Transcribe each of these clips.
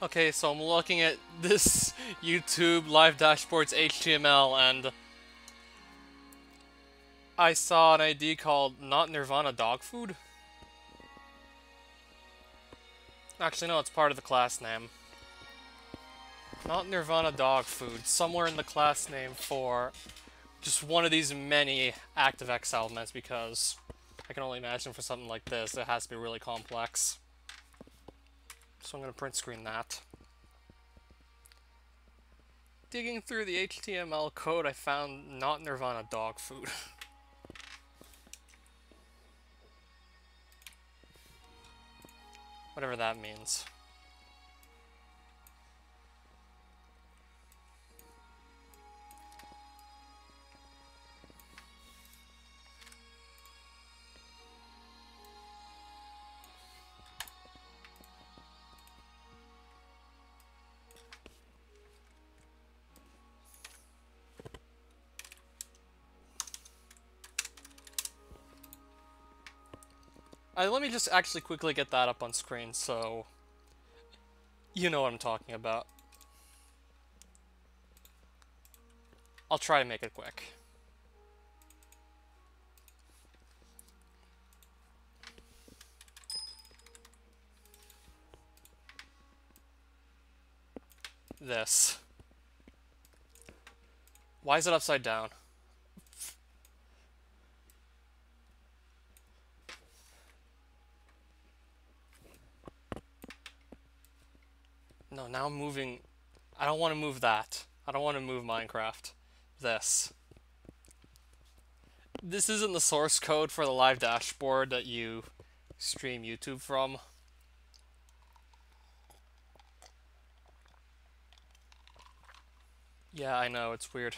Okay, so I'm looking at this YouTube live dashboard's HTML, and I saw an ID called Not Nirvana Dog Food. Actually, no, it's part of the class name. Not Nirvana Dog Food, somewhere in the class name for just one of these many ActiveX elements, because I can only imagine for something like this, it has to be really complex. So I'm going to print screen that. Digging through the HTML code, I found Not Nirvana Dog Food. Whatever that means. Let me just actually quickly get that up on screen so you know what I'm talking about. I'll try to make it quick. This. Why is it upside down? No, now I'm moving. I don't want to move that. I don't want to move Minecraft. This. This isn't the source code for the live dashboard that you stream YouTube from. Yeah, I know, it's weird.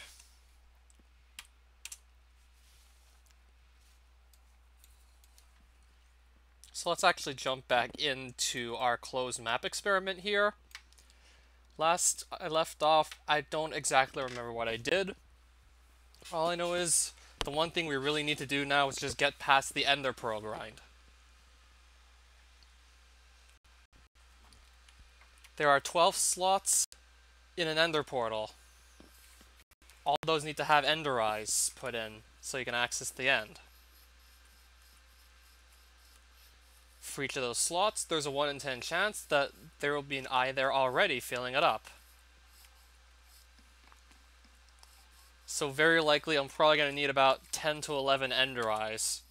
So let's actually jump back into our closed map experiment here. Last I left off, I don't exactly remember what I did. All I know is the one thing we really need to do now is just get past the Ender Pearl grind. There are 12 slots in an Ender Portal. All those need to have Ender Eyes put in so you can access the end. For each of those slots, there's a 1 in 10 chance that there will be an eye there already filling it up. So very likely I'm probably going to need about 10 to 11 Ender Eyes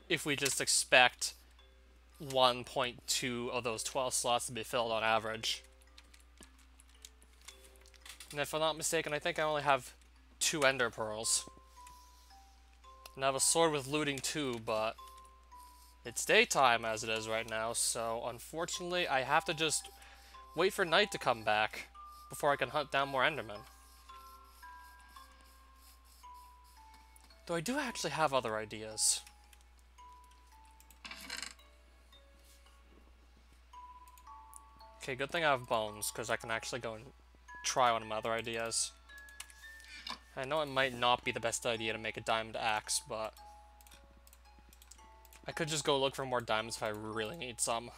if we just expect 1.2 of those 12 slots to be filled on average. And if I'm not mistaken, I think I only have 2 Ender Pearls. And I have a sword with looting too, but it's daytime as it is right now, so unfortunately I have to just wait for night to come back before I can hunt down more Endermen. Though I do actually have other ideas. Okay, good thing I have bones, because I can actually go and try one of my other ideas. I know it might not be the best idea to make a diamond axe, but I could just go look for more diamonds if I really need some.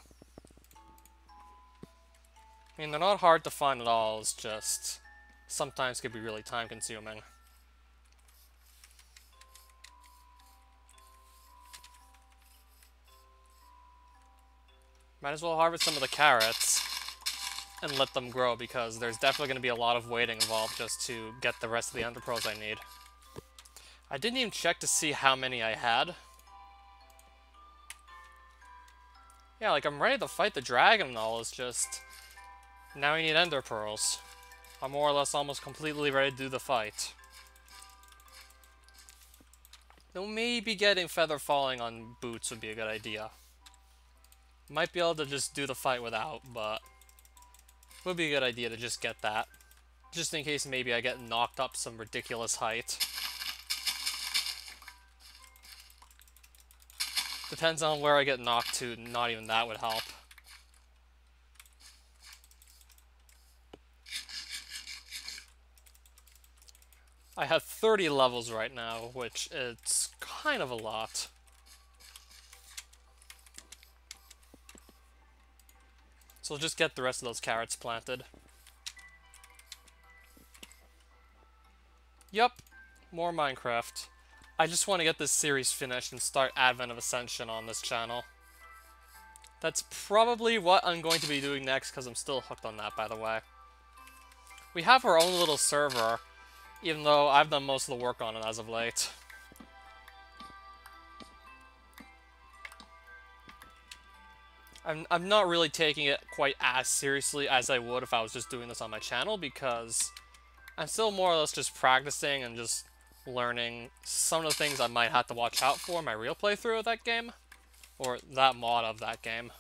I mean, they're not hard to find at all, it's just sometimes could be really time consuming. Might as well harvest some of the carrots and let them grow, because there's definitely going to be a lot of waiting involved just to get the rest of the Ender Pearls I need. I didn't even check to see how many I had. Yeah, like, I'm ready to fight the dragon and all, it's just now I need Ender Pearls. I'm more or less almost completely ready to do the fight. Though maybe getting Feather Falling on boots would be a good idea. Might be able to just do the fight without, but would be a good idea to just get that. Just in case maybe I get knocked up some ridiculous height. Depends on where I get knocked to, not even that would help. I have 30 levels right now, which is kind of a lot. So we'll just get the rest of those carrots planted. Yup, more Minecraft. I just want to get this series finished and start Advent of Ascension on this channel. That's probably what I'm going to be doing next, because I'm still hooked on that, by the way. We have our own little server, even though I've done most of the work on it as of late. I'm not really taking it quite as seriously as I would if I was just doing this on my channel, because I'm still more or less just practicing and just learning some of the things I might have to watch out for in my real playthrough of that game, or that mod of that game.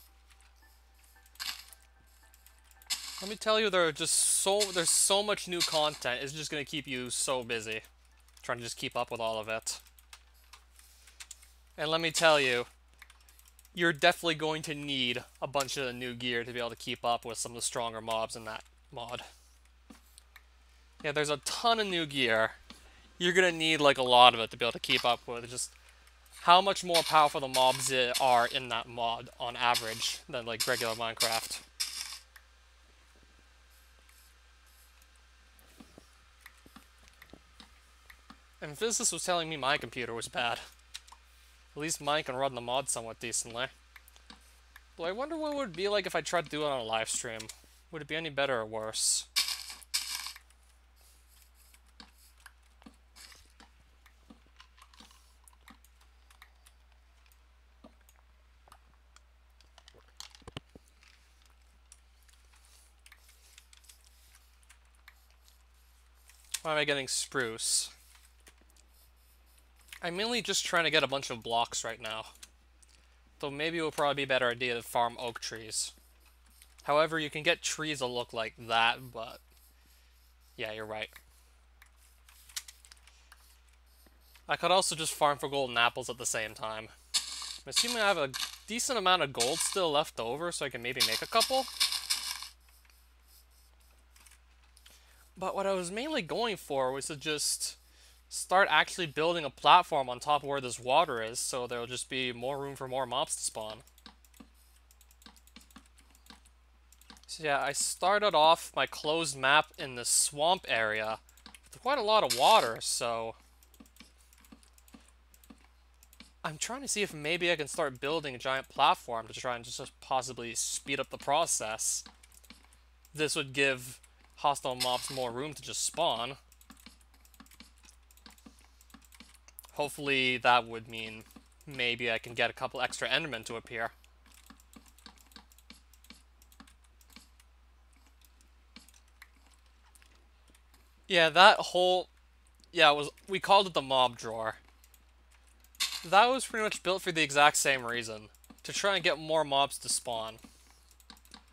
Let me tell you, there's so much new content, it's just going to keep you so busy, trying to just keep up with all of it. And let me tell you, you're definitely going to need a bunch of the new gear to be able to keep up with some of the stronger mobs in that mod. Yeah, there's a ton of new gear. You're going to need like a lot of it to be able to keep up with just how much more powerful the mobs are in that mod on average than like regular Minecraft. And Physicist was telling me my computer was bad. At least mine can run the mod somewhat decently. But I wonder what it would be like if I tried to do it on a live stream. Would it be any better or worse? Why am I getting spruce? I'm mainly just trying to get a bunch of blocks right now. Though maybe it would probably be a better idea to farm oak trees. However, you can get trees that look like that, but... yeah, you're right. I could also just farm for golden apples at the same time. I'm assuming I have a decent amount of gold still left over, so I can maybe make a couple. But what I was mainly going for was to just start actually building a platform on top of where this water is, so there'll just be more room for more mobs to spawn. So yeah, I started off my closed map in the swamp area with quite a lot of water, so I'm trying to see if maybe I can start building a giant platform to try and just possibly speed up the process. This would give hostile mobs more room to just spawn. Hopefully that would mean maybe I can get a couple extra Endermen to appear. Yeah, that whole... yeah, we called it the mob drawer. That was pretty much built for the exact same reason. To try and get more mobs to spawn.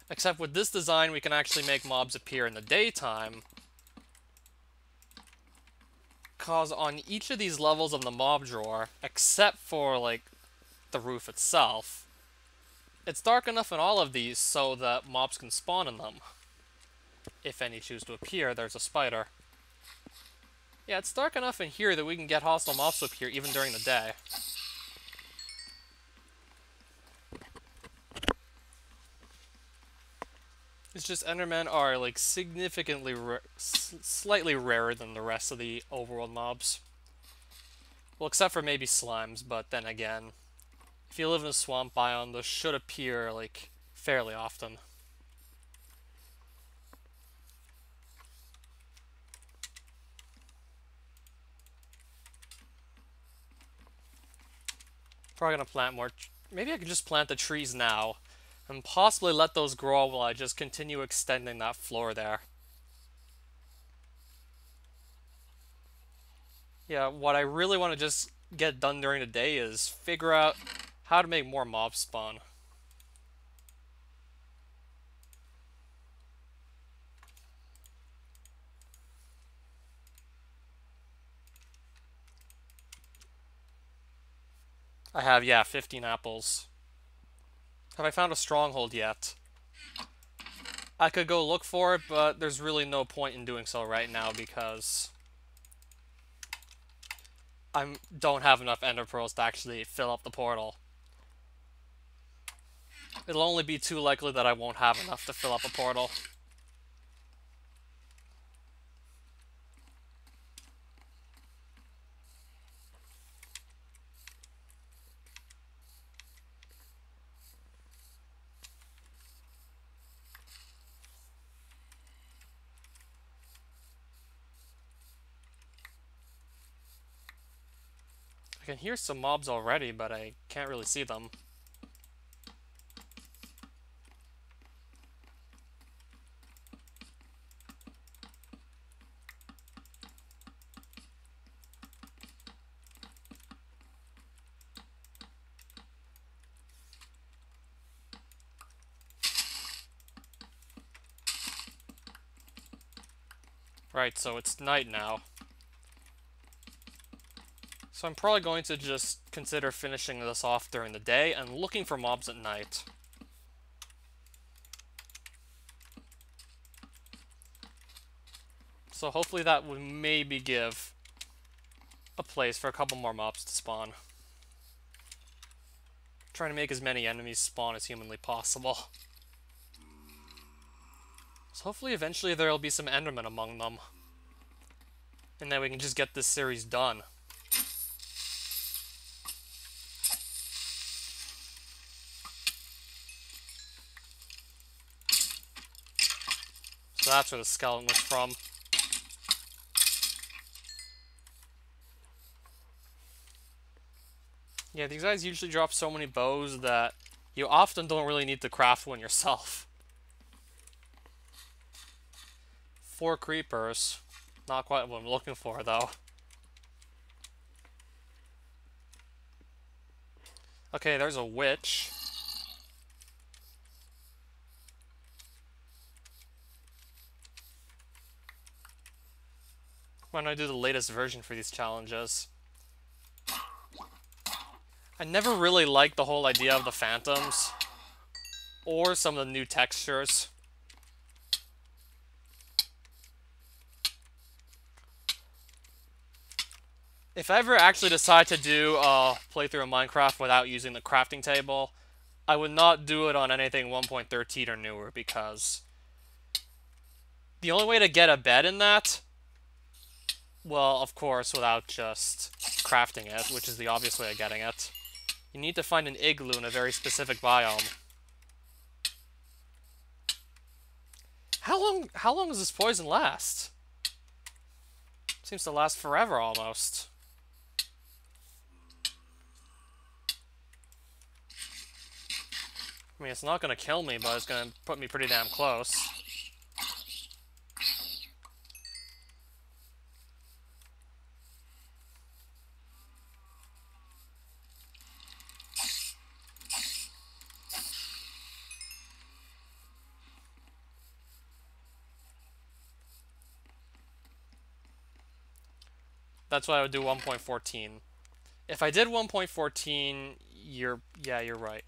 Except with this design, we can actually make mobs appear in the daytime. Because on each of these levels of the mob drawer, except for, like, the roof itself, it's dark enough in all of these so that mobs can spawn in them. If any choose to appear, there's a spider. Yeah, it's dark enough in here that we can get hostile mobs to appear even during the day. It's just Endermen are, like, significantly slightly rarer than the rest of the overworld mobs. Well, except for maybe slimes, but then again, if you live in a swamp biome, those should appear, like, fairly often. Probably gonna plant more... maybe I could just plant the trees now, and possibly let those grow while I just continue extending that floor there. Yeah, what I really want to just get done during the day is figure out how to make more mobs spawn. I have, yeah, 15 apples. Have I found a stronghold yet? I could go look for it, but there's really no point in doing so right now because I don't have enough ender pearls to actually fill up the portal. It'll only be too likely that I won't have enough to fill up a portal. I can hear some mobs already, but I can't really see them. Right, so it's night now. So I'm probably going to just consider finishing this off during the day and looking for mobs at night. So hopefully that would maybe give a place for a couple more mobs to spawn. Trying to make as many enemies spawn as humanly possible. So hopefully eventually there'll be some Endermen among them. And then we can just get this series done. So that's where the skeleton was from. Yeah, these guys usually drop so many bows that you often don't really need to craft one yourself. 4 creepers. Not quite what I'm looking for, though. Okay, there's a witch. Why don't I do the latest version for these challenges? I never really liked the whole idea of the phantoms. Or some of the new textures. If I ever actually decide to do a playthrough of Minecraft without using the crafting table, I would not do it on anything 1.13 or newer, because the only way to get a bed in that, well, of course, without just crafting it, which is the obvious way of getting it, you need to find an igloo in a very specific biome. How long does this poison last? Seems to last forever, almost. I mean, it's not gonna kill me, but it's gonna put me pretty damn close. That's why I would do 1.14. If I did 1.14, you're right.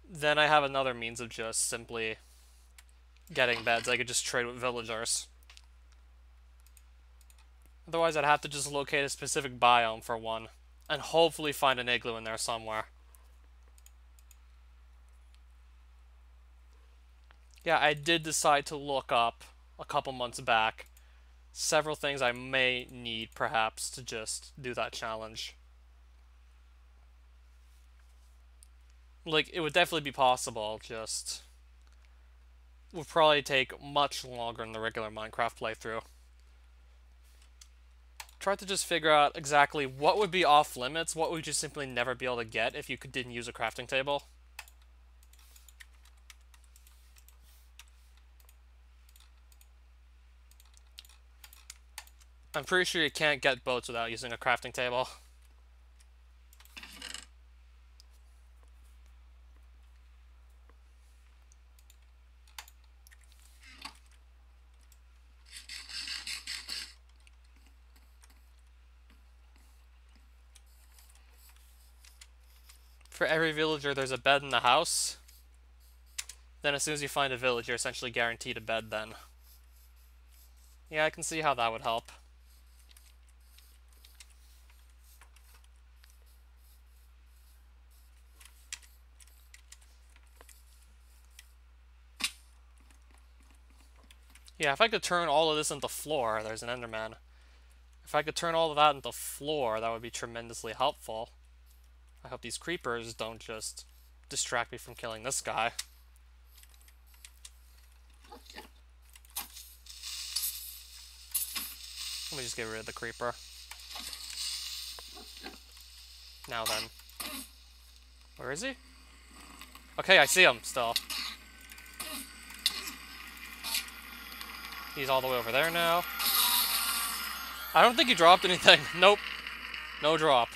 Then I have another means of just simply getting beds. I could just trade with villagers. Otherwise, I'd have to just locate a specific biome for one, and hopefully find an igloo in there somewhere. Yeah, I did decide to look up a couple months back several things I may need, perhaps, to just do that challenge. Like, it would definitely be possible, just would probably take much longer than the regular Minecraft playthrough. Try to just figure out exactly what would be off limits, what would you simply never be able to get if you didn't use a crafting table. I'm pretty sure you can't get boats without using a crafting table. For every villager, there's a bed in the house. Then as soon as you find a village, you're essentially guaranteed a bed then. Yeah, I can see how that would help. Yeah, if I could turn all of this into floor, there's an Enderman. If I could turn all of that into floor, that would be tremendously helpful. I hope these creepers don't just distract me from killing this guy. Let me just get rid of the creeper. Now then. Where is he? Okay, I see him still. He's all the way over there now. I don't think he dropped anything. Nope. No drop.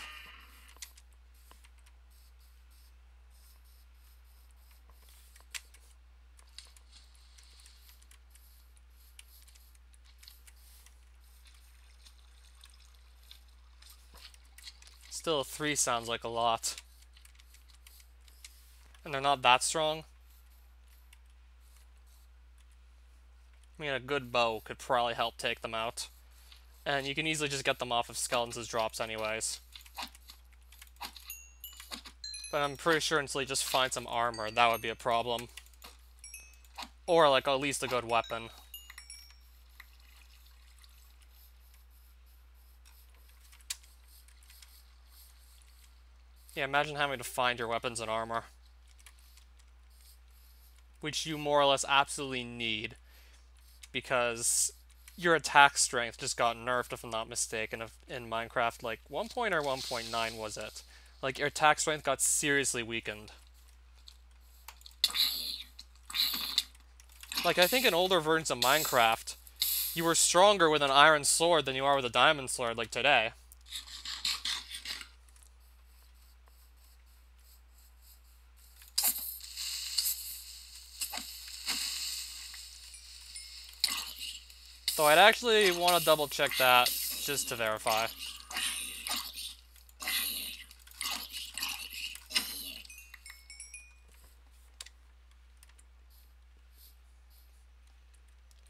Still, 3 sounds like a lot. And they're not that strong. I mean, a good bow could probably help take them out. And you can easily just get them off of skeletons as drops anyways. But I'm pretty sure until you just find some armor, that would be a problem. Or, like, at least a good weapon. Yeah, imagine having to find your weapons and armor. Which you more or less absolutely need. Because your attack strength just got nerfed, if I'm not mistaken, in Minecraft. Like, 1 point or 1.9 was it? Like, your attack strength got seriously weakened. Like, I think in older versions of Minecraft, you were stronger with an iron sword than you are with a diamond sword, like today. So I'd actually want to double check that, just to verify.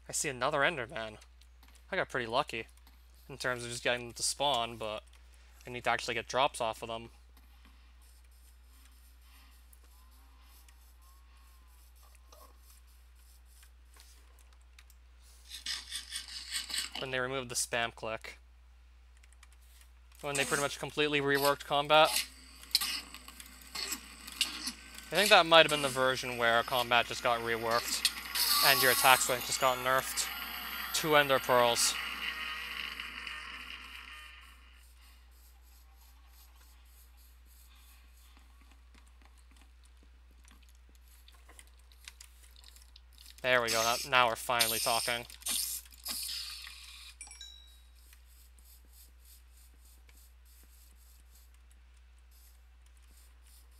I see another Enderman. I got pretty lucky in terms of just getting them to spawn, but I need to actually get drops off of them. When they removed the spam click. When they pretty much completely reworked combat. I think that might have been the version where combat just got reworked and your attack strength just got nerfed. 2 ender pearls. There we go, now we're finally talking.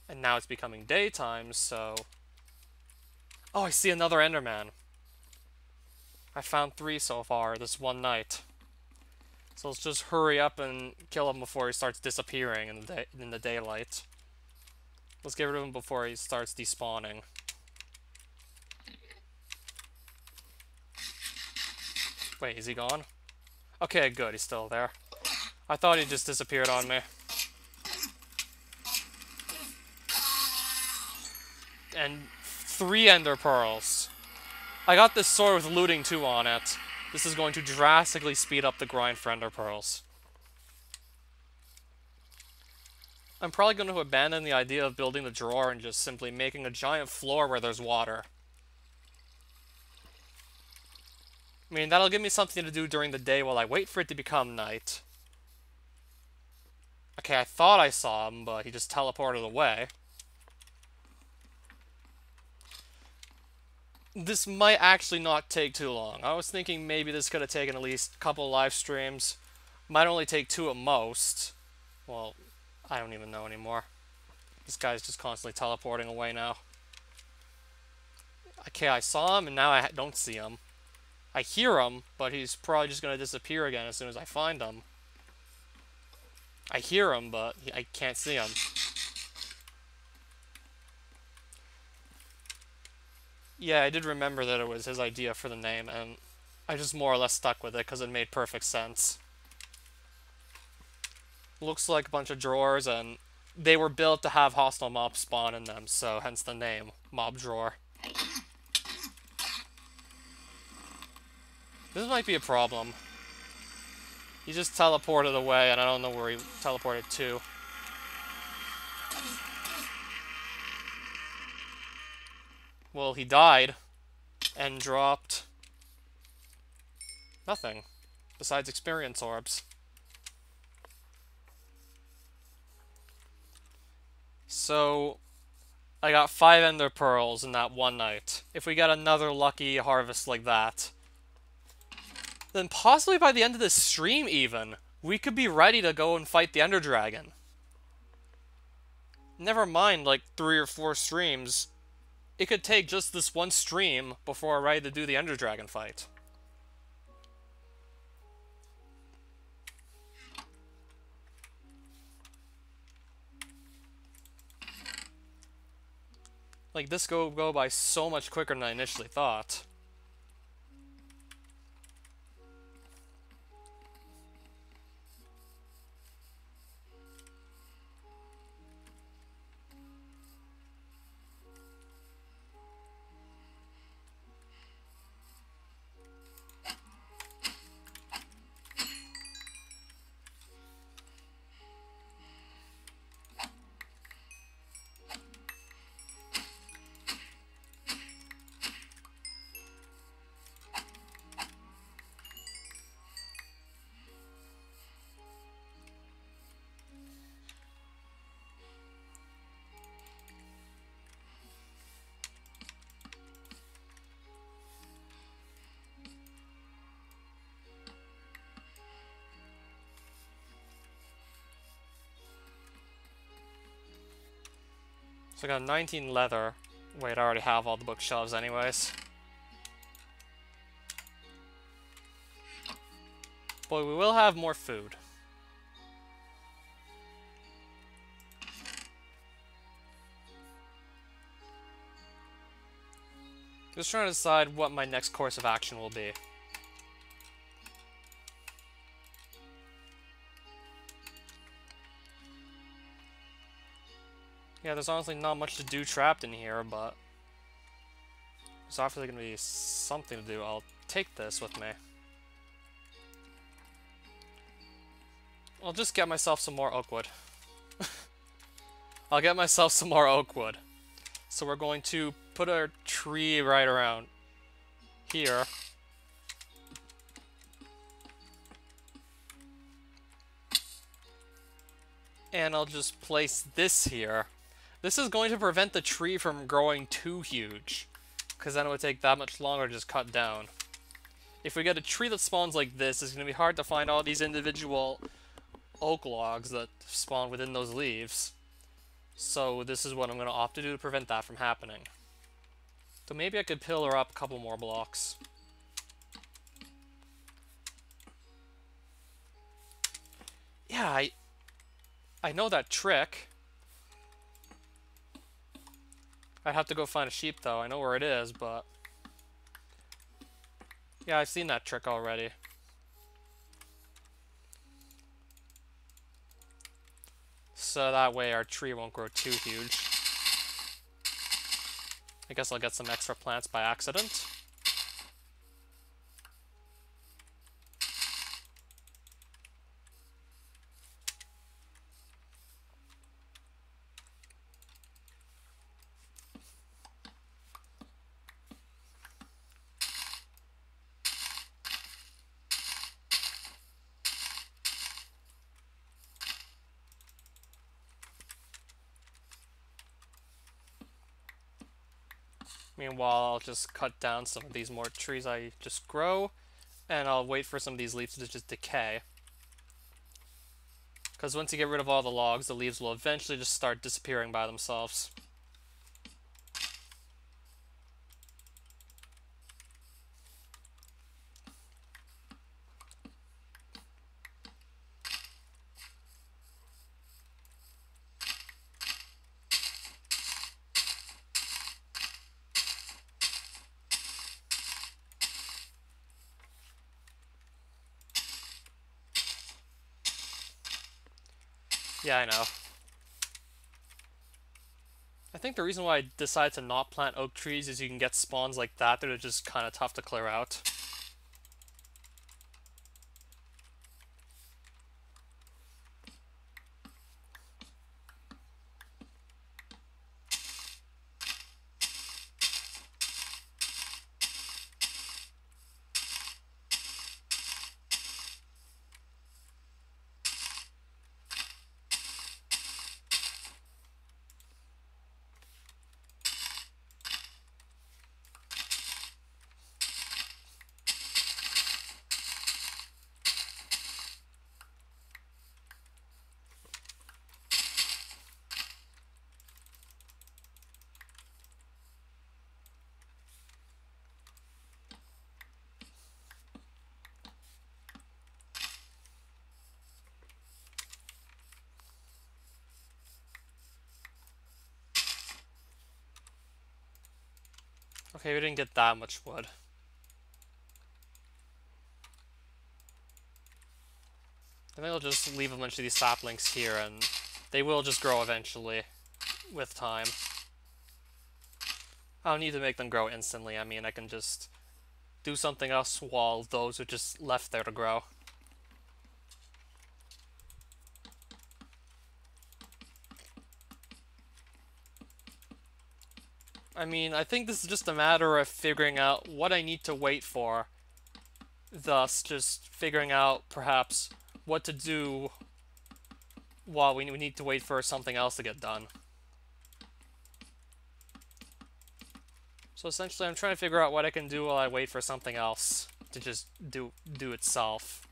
And now it's becoming daytime, so... Oh, I see another Enderman. I found 3 so far this one night. So let's just hurry up and kill him before he starts disappearing in the daylight. Let's get rid of him before he starts despawning. Wait, is he gone? Okay, good, he's still there. I thought he just disappeared on me. And 3 ender pearls. I got this sword with looting 2 on it. This is going to drastically speed up the grind for ender pearls. I'm probably going to abandon the idea of building the drawer and just simply making a giant floor where there's water. I mean, that'll give me something to do during the day while I wait for it to become night. Okay, I thought I saw him, but he just teleported away. This might actually not take too long. I was thinking maybe this could have taken at least a couple live streams. Might only take 2 at most. Well, I don't even know anymore. This guy's just constantly teleporting away now. Okay, I saw him and now I don't see him. I hear him, but he's probably just going to disappear again as soon as I find him. I hear him, but I can't see him. Yeah, I did remember that it was his idea for the name, and I just more or less stuck with it because it made perfect sense. Looks like a bunch of drawers, and they were built to have hostile mobs spawn in them, so hence the name, Mob Drawer. This might be a problem. He just teleported away, and I don't know where he teleported to. Well, he died, and dropped nothing, besides experience orbs. So, I got 5 ender pearls in that one night. If we get another lucky harvest like that, then possibly by the end of this stream even, we could be ready to go and fight the Ender Dragon. Never mind like 3 or 4 streams. It could take just this one stream before we're ready to do the Ender Dragon fight. Like, this go by so much quicker than I initially thought. So I got 19 leather. Wait, I already have all the bookshelves anyways. But we will have more food. Just trying to decide what my next course of action will be. Yeah, there's honestly not much to do trapped in here, but there's obviously going to be something to do. I'll take this with me. I'll just get myself some more oak wood. I'll get myself some more oak wood. So we're going to put a tree right around here. And I'll just place this here. This is going to prevent the tree from growing too huge, because then it would take that much longer to just cut down. If we get a tree that spawns like this, it's going to be hard to find all these individual oak logs that spawn within those leaves. So this is what I'm going to opt to do to prevent that from happening. So maybe I could pillar up a couple more blocks. Yeah, I know that trick. I'd have to go find a sheep, though. I know where it is, but... yeah, I've seen that trick already. So that way our tree won't grow too huge. I guess I'll get some extra plants by accident. Meanwhile, I'll just cut down some of these more trees I just grow, and I'll wait for some of these leaves to just decay. Because once you get rid of all the logs, the leaves will eventually just start disappearing by themselves. Yeah, I know. I think the reason why I decided to not plant oak trees is you can get spawns like that that are just kind of tough to clear out. Okay, we didn't get that much wood. I think I'll just leave a bunch of these saplings here, and they will just grow eventually with time. I don't need to make them grow instantly. I mean, I can just do something else while those are just left there to grow. I mean, I think this is just a matter of figuring out what I need to wait for, thus just figuring out perhaps what to do while we need to wait for something else to get done. So essentially I'm trying to figure out what I can do while I wait for something else to just do itself.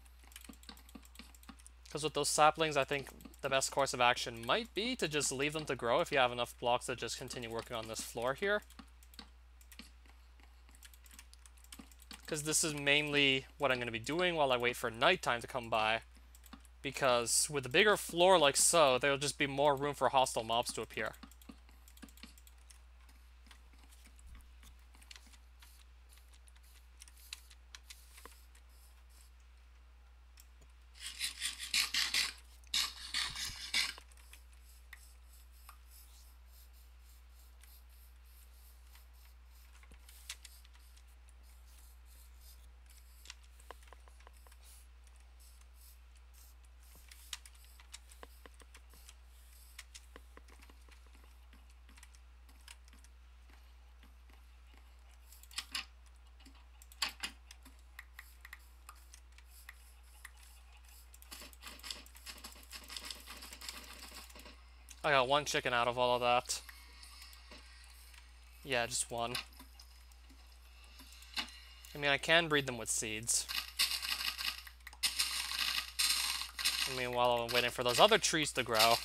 Because with those saplings, I think the best course of action might be to just leave them to grow if you have enough blocks to just continue working on this floor here. Because this is mainly what I'm going to be doing while I wait for nighttime to come by. Because with a bigger floor like so, there'll just be more room for hostile mobs to appear. I got one chicken out of all of that. Yeah, just one. I mean, I can breed them with seeds. I mean, while I'm waiting for those other trees to grow.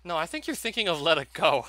No, I think you're thinking of Let It Go.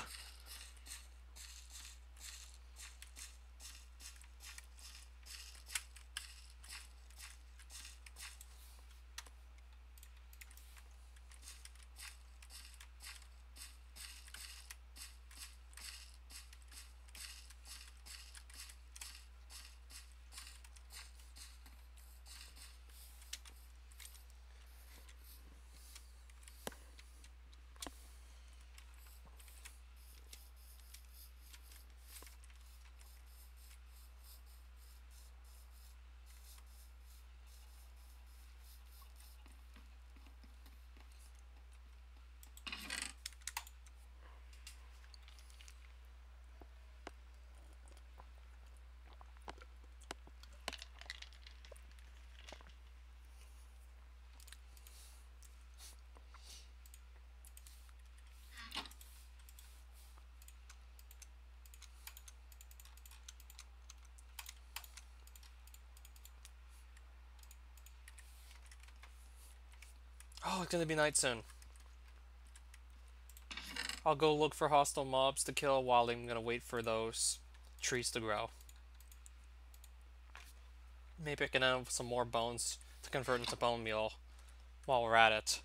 Oh, it's gonna be night soon. I'll go look for hostile mobs to kill while I'm gonna wait for those trees to grow. Maybe I can have some more bones to convert into bone meal while we're at it.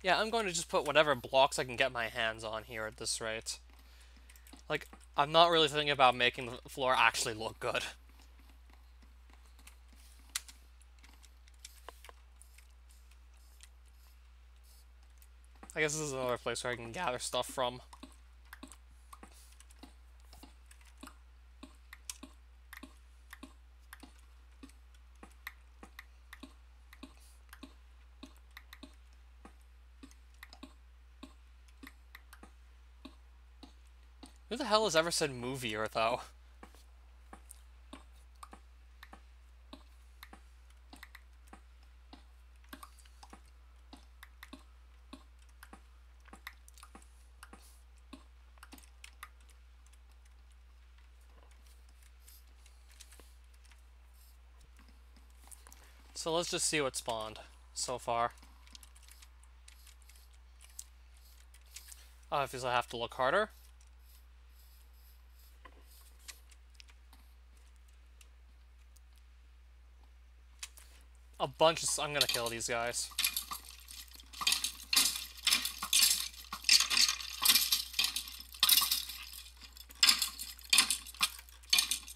Yeah, I'm going to just put whatever blocks I can get my hands on here at this rate. Like, I'm not really thinking about making the floor actually look good. I guess this is another place where I can gather stuff from. Who the hell has ever said movier, though? So let's just see what spawned so far. Obviously I have to look harder. A bunch of... I'm gonna kill these guys.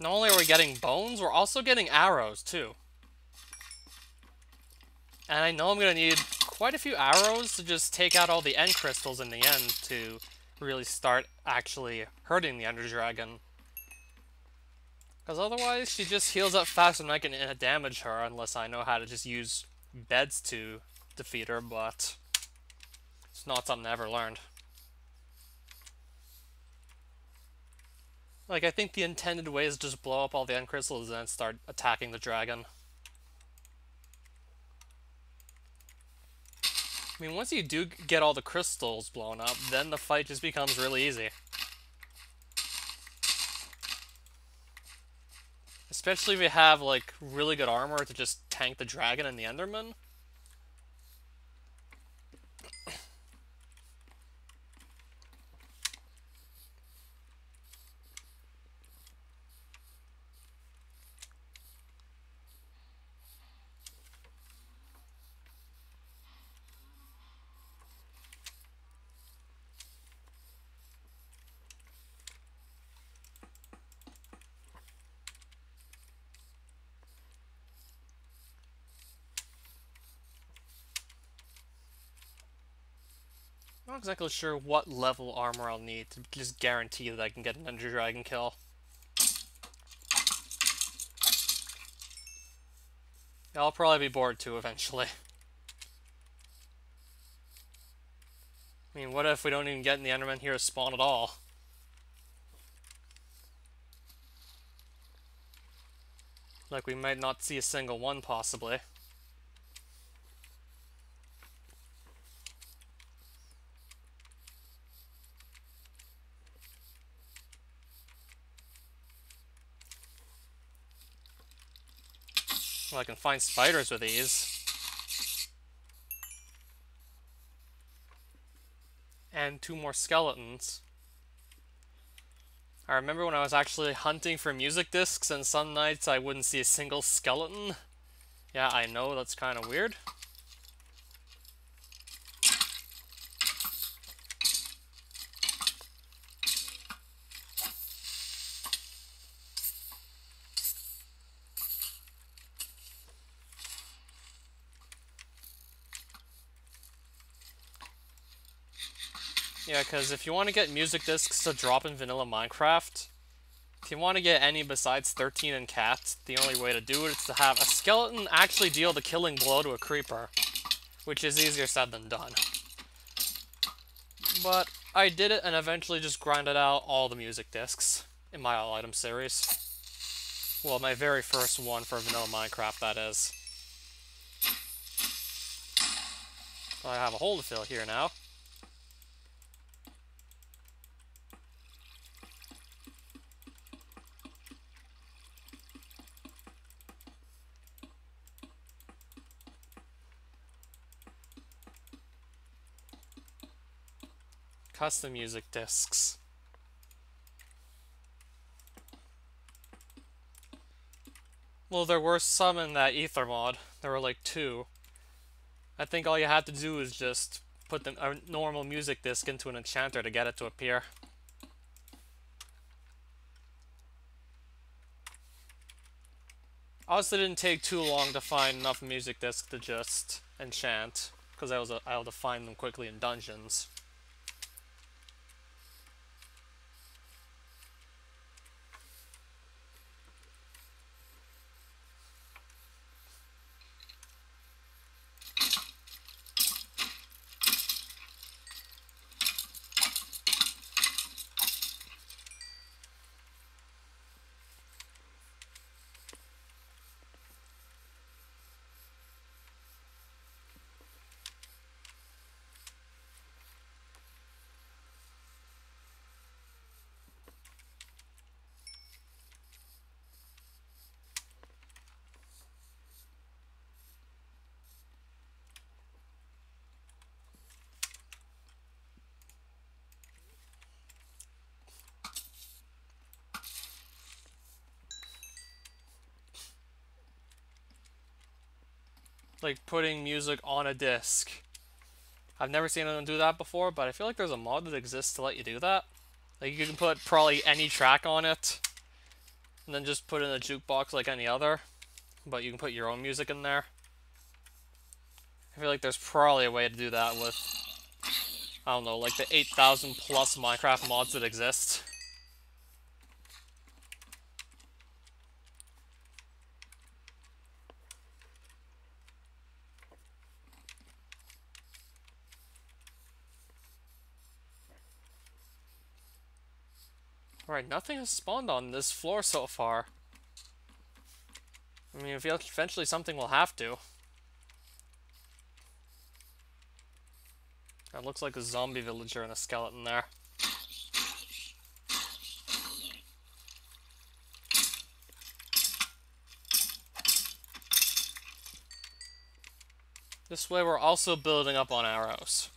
Not only are we getting bones, we're also getting arrows, too. And I know I'm gonna need quite a few arrows to just take out all the end crystals in the end to really start actually hurting the Ender Dragon. Because otherwise, she just heals up faster than I can damage her, unless I know how to just use beds to defeat her, but it's not something I ever learned. Like, I think the intended way is just blow up all the end crystals and then start attacking the dragon. I mean, once you do get all the crystals blown up, then the fight just becomes really easy. Especially if you have, like, really good armor to just tank the dragon and the Enderman. I'm not exactly sure what level armor I'll need to just guarantee that I can get an Ender Dragon kill. I'll probably be bored too eventually. I mean, what if we don't even get the Enderman here to spawn at all? Like, we might not see a single one, possibly. Well, I can find spiders with these. And 2 more skeletons. I remember when I was actually hunting for music discs, and some nights I wouldn't see a single skeleton. Yeah, I know, that's kind of weird. Yeah, because if you want to get music discs to drop in vanilla Minecraft, if you want to get any besides 13 and Cat, the only way to do it is to have a skeleton actually deal the killing blow to a creeper, which is easier said than done. But I did it and eventually just grinded out all the music discs in my all item series. Well, my very first one for vanilla Minecraft, that is. I have a hole to fill here now. Custom music discs. Well, there were some in that Ether mod. There were like 2. I think all you had to do is just put a normal music disc into an enchanter to get it to appear. Honestly, it didn't take too long to find enough music discs to just enchant, because I was able to find them quickly in dungeons. like putting music on a disc. I've never seen anyone do that before, but I feel like there's a mod that exists to let you do that. Like you can put probably any track on it, and then just put in a jukebox like any other, but you can put your own music in there. I feel like there's probably a way to do that with, I don't know, like the 8,000 plus Minecraft mods that exist. Alright, nothing has spawned on this floor so far. I mean, I feel like eventually something will have to. That looks like a zombie villager and a skeleton there. This way we're also building up on arrows.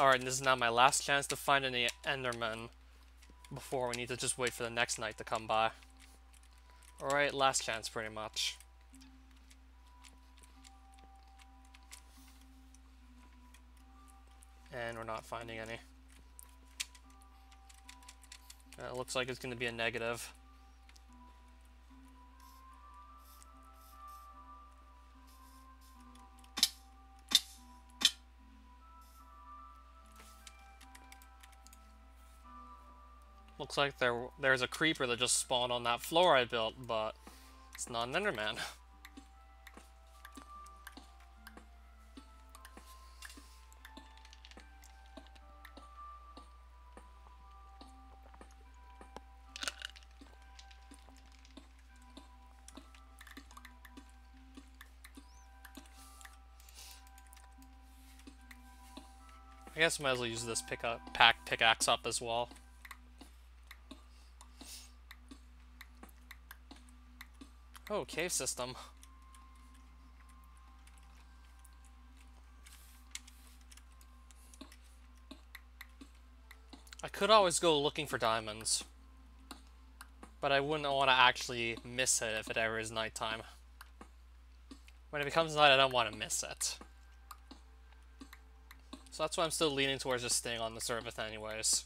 Alright, and this is now my last chance to find any Endermen before we need to just wait for the next night to come by. Alright, last chance pretty much. And we're not finding any. It looks like it's going to be a negative. Looks like there's a creeper that just spawned on that floor I built, but it's not an Enderman. I guess I might as well use this pickaxe up as well. Oh, cave system. I could always go looking for diamonds, but I wouldn't want to actually miss it if it ever is nighttime. When it becomes night, I don't want to miss it. So that's why I'm still leaning towards just staying on the server anyways.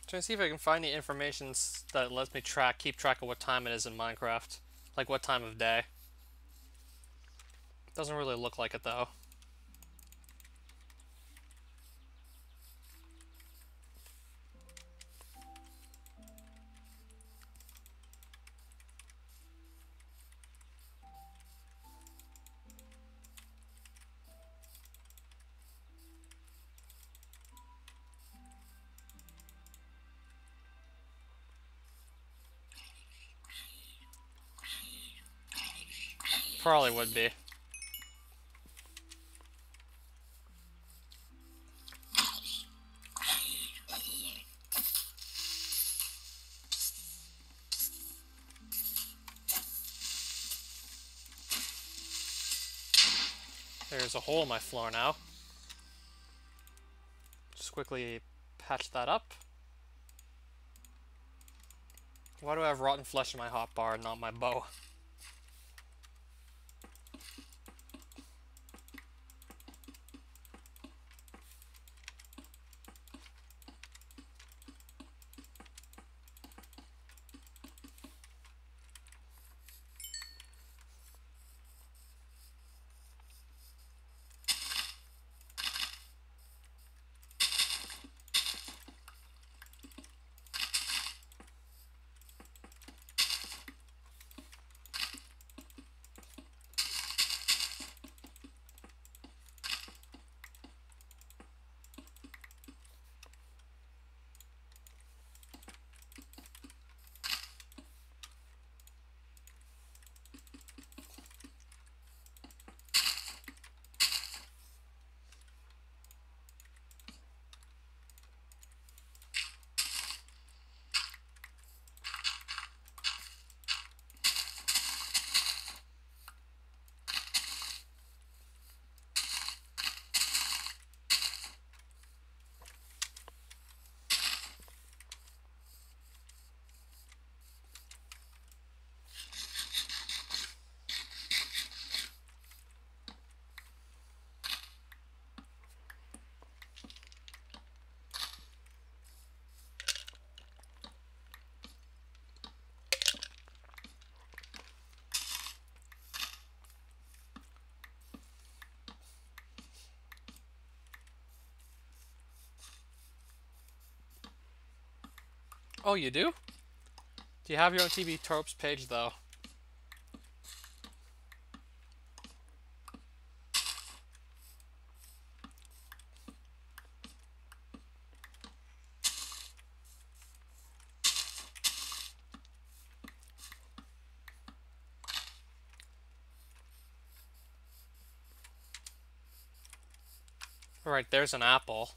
Trying to see if I can find the information that lets me keep track of what time it is in Minecraft. Like what time of day. Doesn't really look like it though. Probably would be. There's a hole in my floor now. Just quickly patch that up. Why do I have rotten flesh in my hotbar and not my bow? Oh, you do? Do you have your own TV tropes page, though? Alright, there's an apple.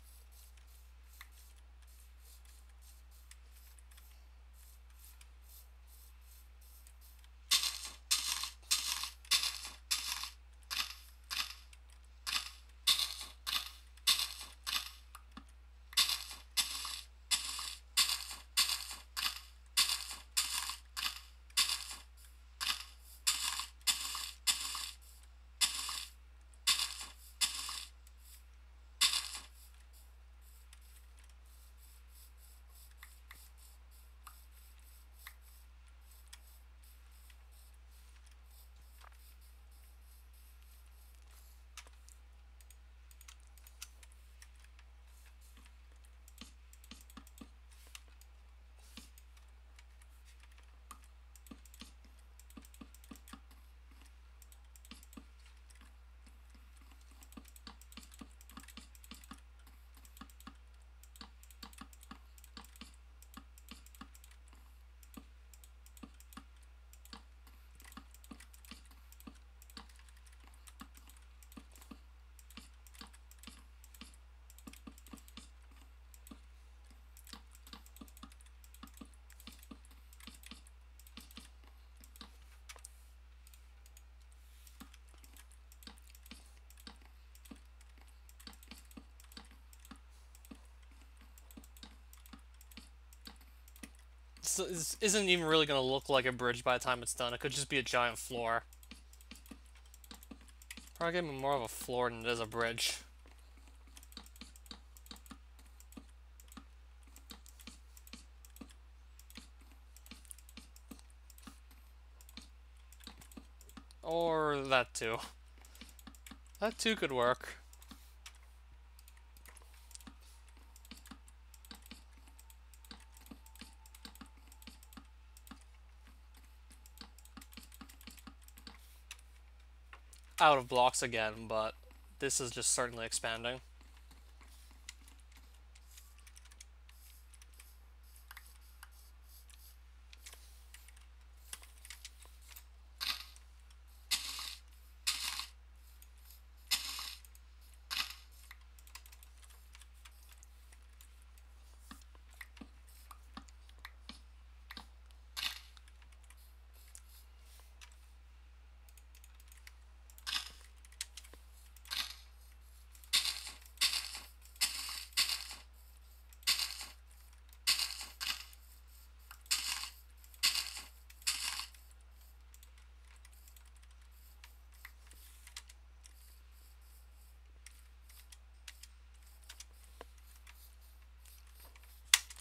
This isn't even really going to look like a bridge by the time it's done. It could just be a giant floor. Probably gonna be more of a floor than it is a bridge. Or that too. That too could work. Out of blocks again, but this is just certainly expanding.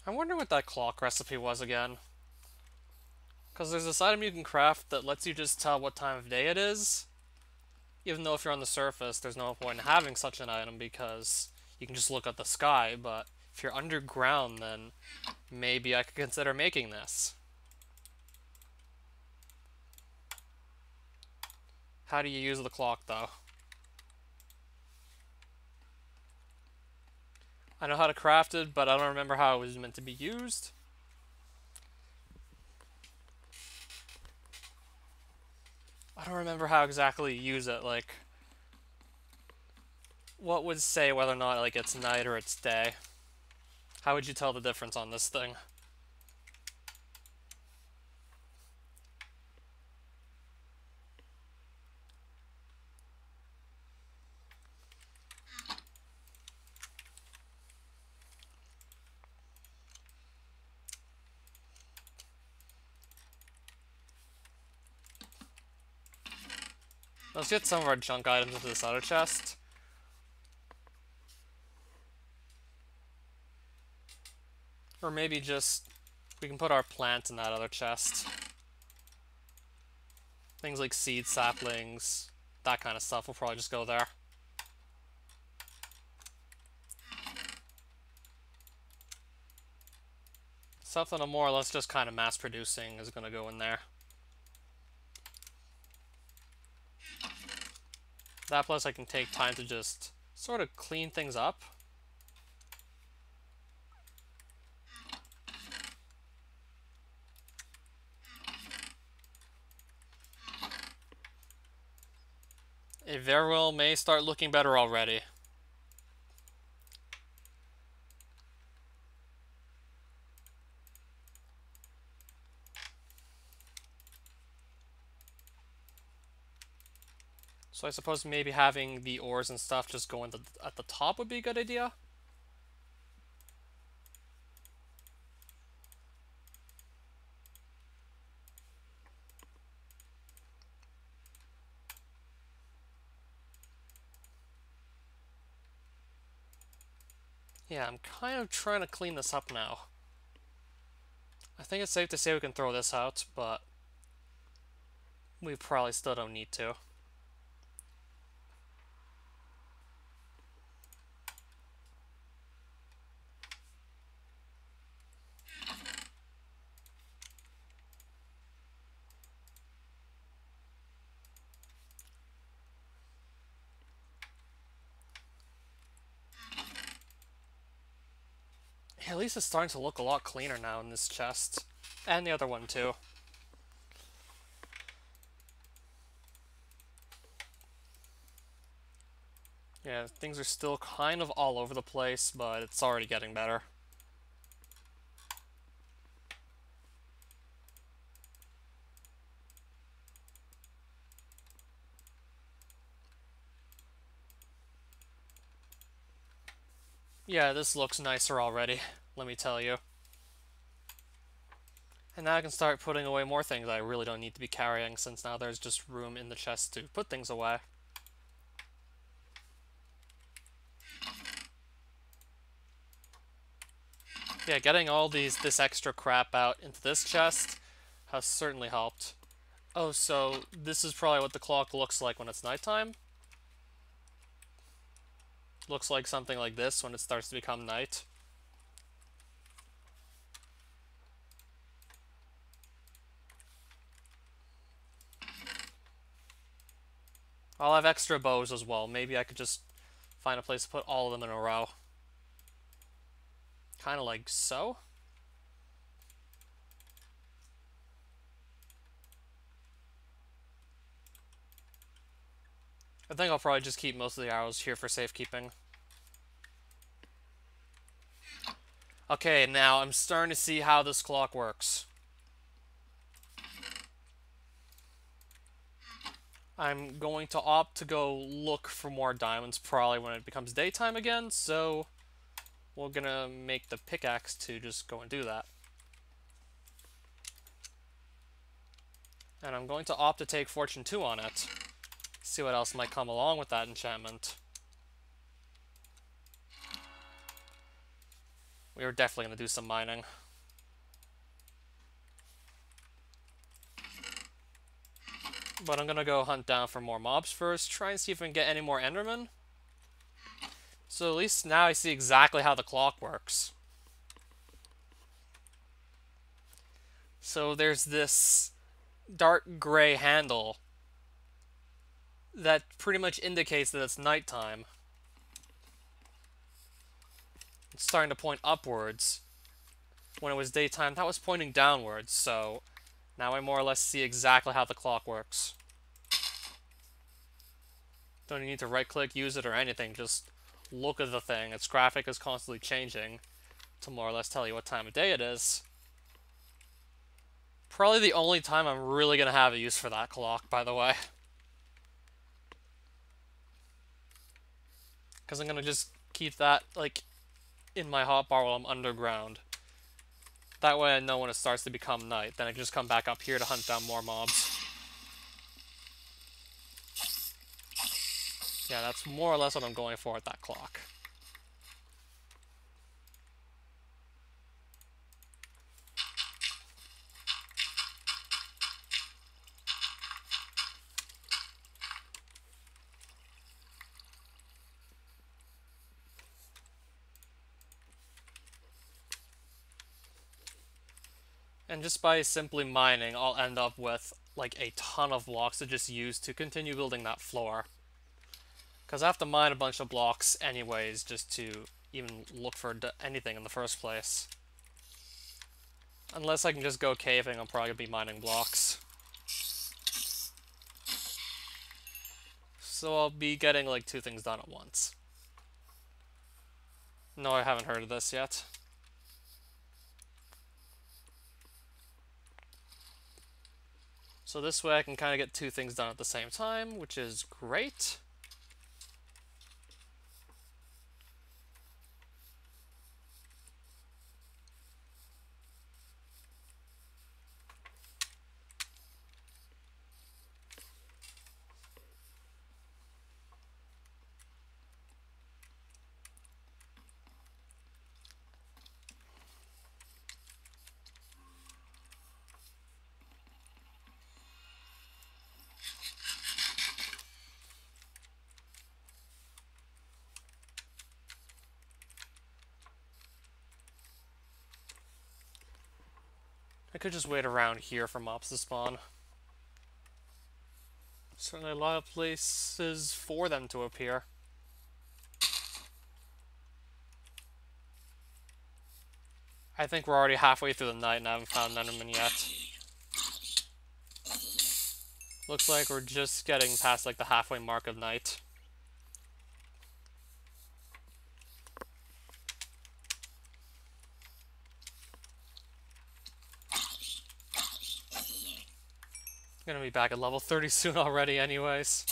I wonder what that clock recipe was again. Because there's this item you can craft that lets you just tell what time of day it is. Even though if you're on the surface, there's no point in having such an item because you can just look at the sky, but if you're underground, then maybe I could consider making this. How do you use the clock, though? I know how to craft it, but I don't remember how it was meant to be used. I don't remember how exactly you use it, like... What would say whether or not, like, it's night or it's day? How would you tell the difference on this thing? Let's get some of our junk items into this other chest. Or maybe just... we can put our plants in that other chest. Things like seed saplings, that kind of stuff will probably just go there. Something I'm more or less just kind of mass producing is going to go in there. That plus I can take time to just sort of clean things up. It very well may start looking better already. So I suppose maybe having the ores and stuff just go at the top would be a good idea. Yeah, I'm kind of trying to clean this up now. I think it's safe to say we can throw this out, but we probably still don't need to. At least it's starting to look a lot cleaner now in this chest. And the other one too. Yeah, things are still kind of all over the place, but it's already getting better. Yeah, this looks nicer already, let me tell you. And now I can start putting away more things I really don't need to be carrying, since now there's just room in the chest to put things away. Yeah, getting all this extra crap out into this chest has certainly helped. Oh, so this is probably what the clock looks like when it's nighttime? Looks like something like this when it starts to become night. I'll have extra bows as well. Maybe I could just find a place to put all of them in a row. Kind of like so. I think I'll probably just keep most of the arrows here for safekeeping. Okay, now I'm starting to see how this clock works. I'm going to opt to go look for more diamonds probably when it becomes daytime again, so we're gonna make the pickaxe to just go and do that. And I'm going to opt to take Fortune 2 on it. See what else might come along with that enchantment. We are definitely going to do some mining. But I'm going to go hunt down for more mobs first, try and see if we can get any more Endermen. So at least now I see exactly how the clock works. So there's this dark gray handle that pretty much indicates that it's nighttime. It's starting to point upwards. When it was daytime, that was pointing downwards, so now I more or less see exactly how the clock works. Don't need to right-click, use it, or anything, just look at the thing. Its graphic is constantly changing to more or less tell you what time of day it is. Probably the only time I'm really going to have a use for that clock, by the way. Because I'm going to just keep that, like, in my hotbar while I'm underground. That way I know when it starts to become night. Then I can just come back up here to hunt down more mobs. Yeah, that's more or less what I'm going for at that clock. And just by simply mining, I'll end up with like a ton of blocks to just use to continue building that floor. Because I have to mine a bunch of blocks anyways, just to even look for anything in the first place. Unless I can just go caving, I'll probably be mining blocks. So I'll be getting like 2 things done at once. No, I haven't heard of this yet. So this way I can kind of get 2 things done at the same time, which is great. I could just wait around here for mobs to spawn. Certainly a lot of places for them to appear. I think we're already halfway through the night and I haven't found an enderman yet. Looks like we're just getting past like the halfway mark of night. Gonna be back at level 30 soon already anyways.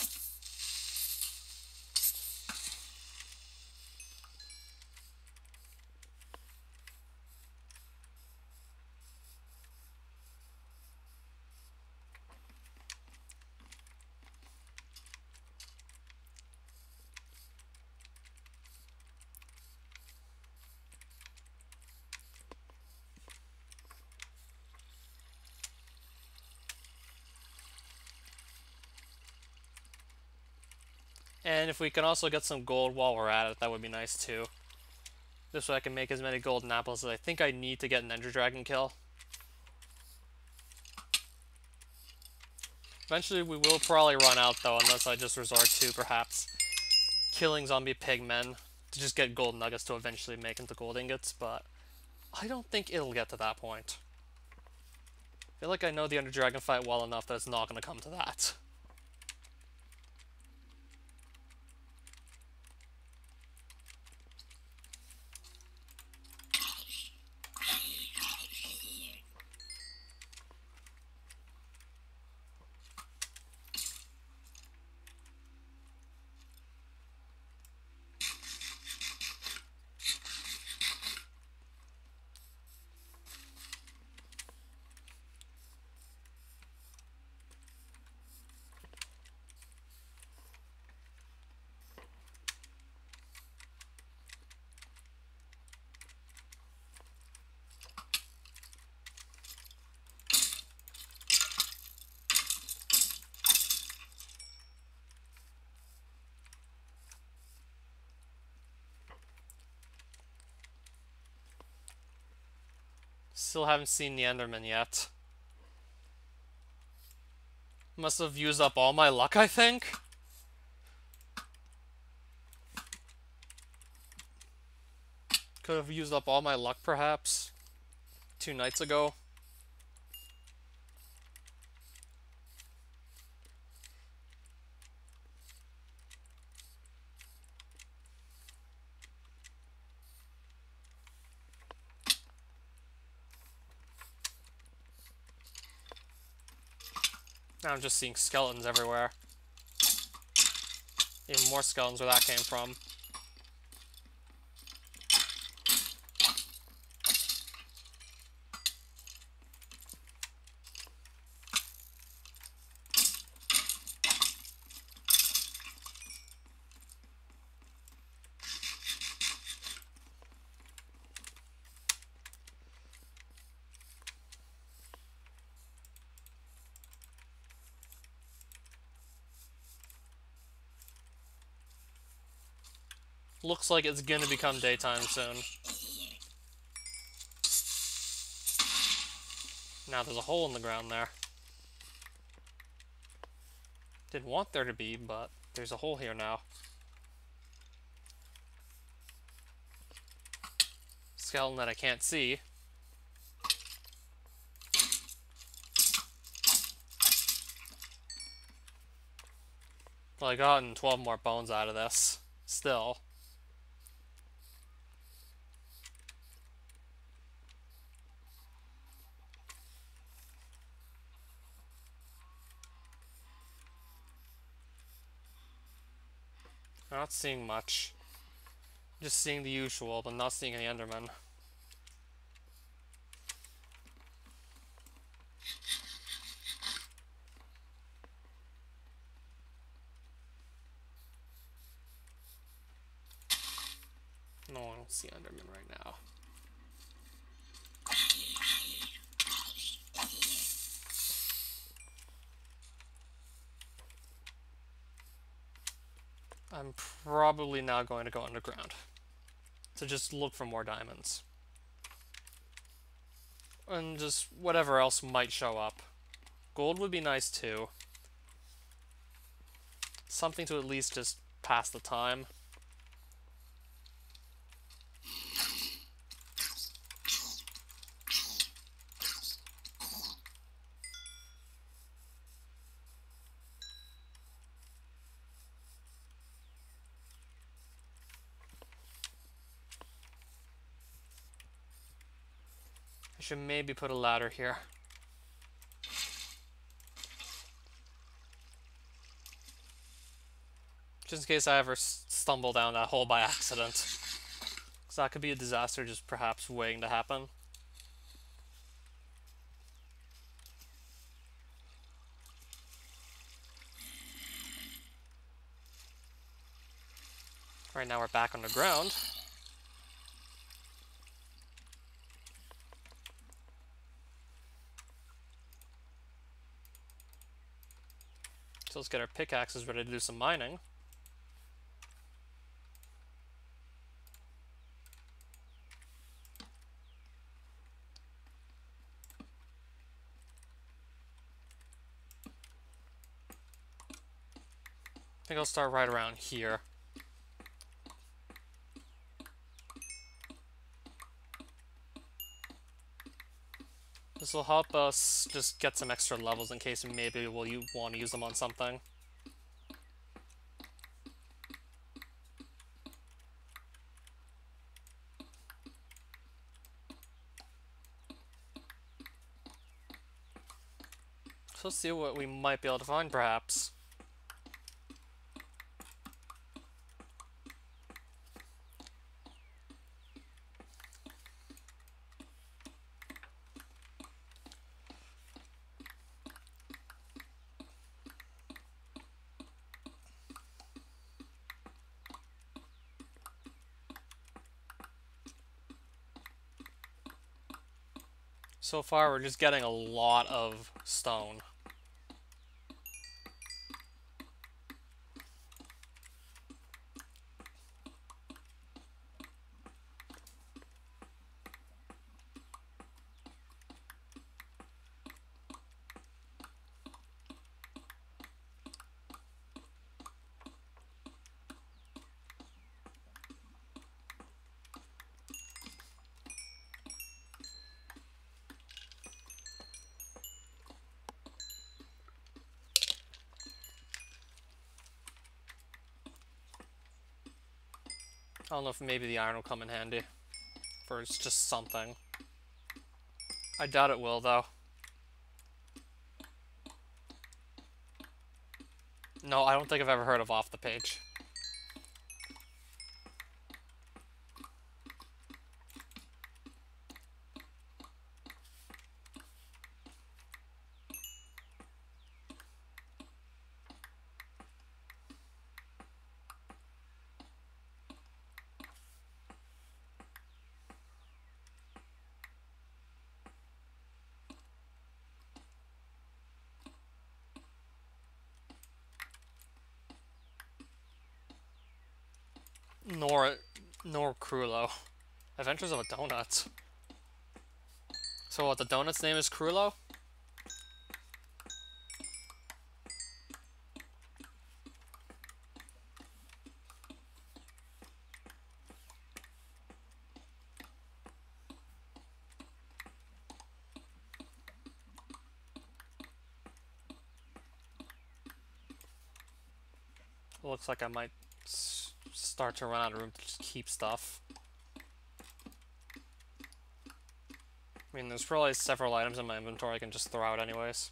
And if we can also get some gold while we're at it, that would be nice too. This way I can make as many golden apples as I think I need to get an Ender Dragon kill. Eventually we will probably run out though, unless I just resort to perhaps killing zombie pigmen to just get gold nuggets to eventually make into gold ingots, but I don't think it'll get to that point. I feel like I know the Ender Dragon fight well enough that it's not going to come to that. Still haven't seen the Enderman yet. Must have used up all my luck, I think. Could have used up all my luck, perhaps. 2 nights ago. Now I'm just seeing skeletons everywhere. Even more skeletons where that came from. Looks like it's gonna become daytime soon. Now there's a hole in the ground there. Didn't want there to be, but there's a hole here now. Skeleton that I can't see. Well, I gotten 12 more bones out of this. Still. I'm not seeing much. Just seeing the usual, but not seeing any Endermen. No, I don't see Enderman right now. I'm probably now going to go underground to just look for more diamonds. And just whatever else might show up. Gold would be nice too. Something to at least just pass the time. I should maybe put a ladder here. Just in case I ever stumble down that hole by accident. Because that could be a disaster just perhaps waiting to happen. Right now we're back underground. So let's get our pickaxes ready to do some mining. I think I'll start right around here. This will help us just get some extra levels in case maybe we'll want to use them on something. So let's see what we might be able to find, perhaps. So far, we're just getting a lot of stone. I don't know if maybe the iron will come in handy for just something. I doubt it will, though. No, I don't think I've ever heard of Off the Page. Nor Crulo. Adventures of a Donut. So what, the donut's name is Crulo? It looks like I might start to run out of room to just keep stuff. I mean, there's probably several items in my inventory I can just throw out anyways.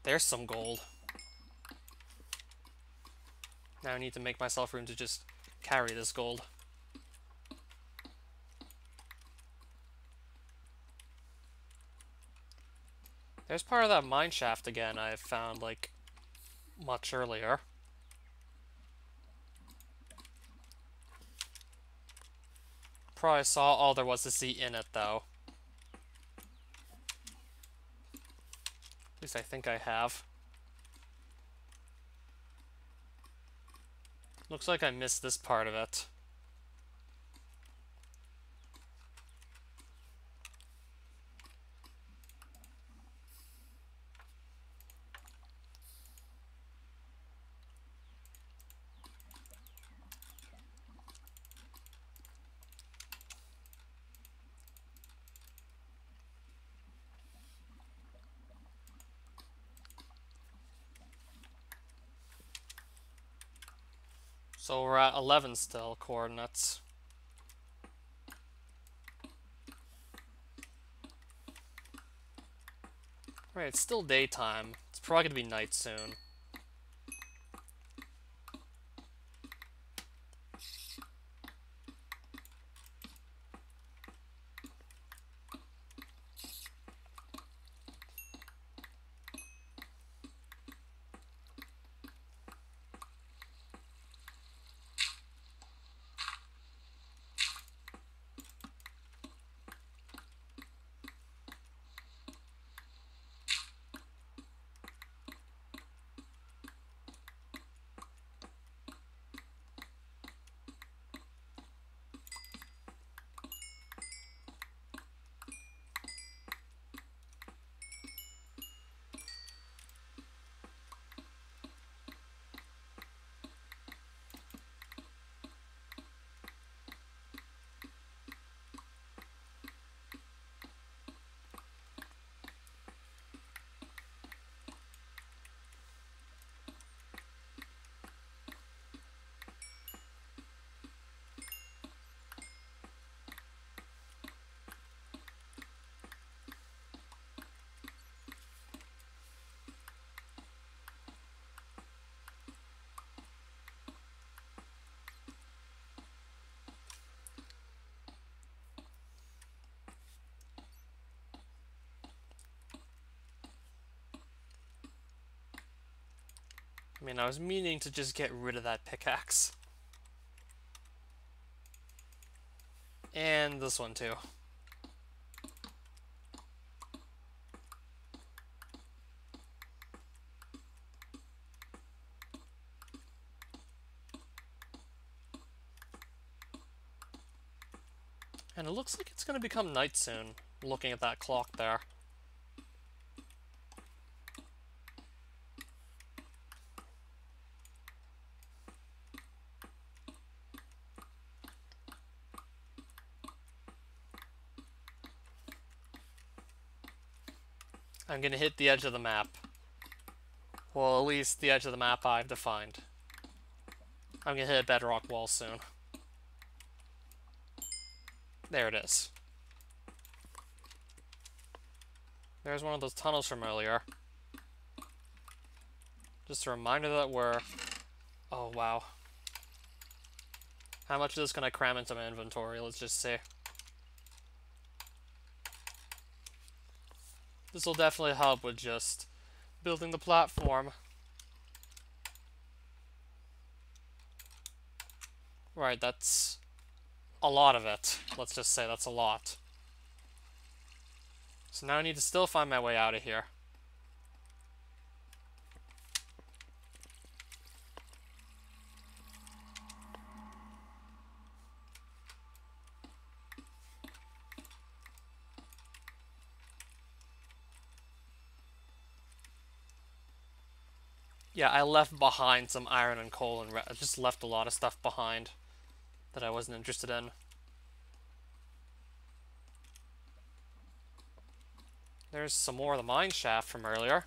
There's some gold. Now I need to make myself room to just carry this gold. There's part of that mine shaft again I found, like, much earlier. Probably saw all there was to see in it, though. At least I think I have. Looks like I missed this part of it. So we're at 11 still, coordinates. Right, it's still daytime. It's probably gonna be night soon. I mean, I was meaning to just get rid of that pickaxe. And this one too. And it looks like it's going to become night soon, looking at that clock there. I'm going to hit the edge of the map. Well, at least the edge of the map I've defined. I'm going to hit a bedrock wall soon. There it is. There's one of those tunnels from earlier. Just a reminder that we're... Oh, wow. How much of this can I cram into my inventory? Let's just see. This will definitely help with just building the platform. Right, that's a lot of it. Let's just say that's a lot. So now I need to still find my way out of here. Yeah, I left behind some iron and coal, and I just left a lot of stuff behind that I wasn't interested in. There's some more of the mine shaft from earlier.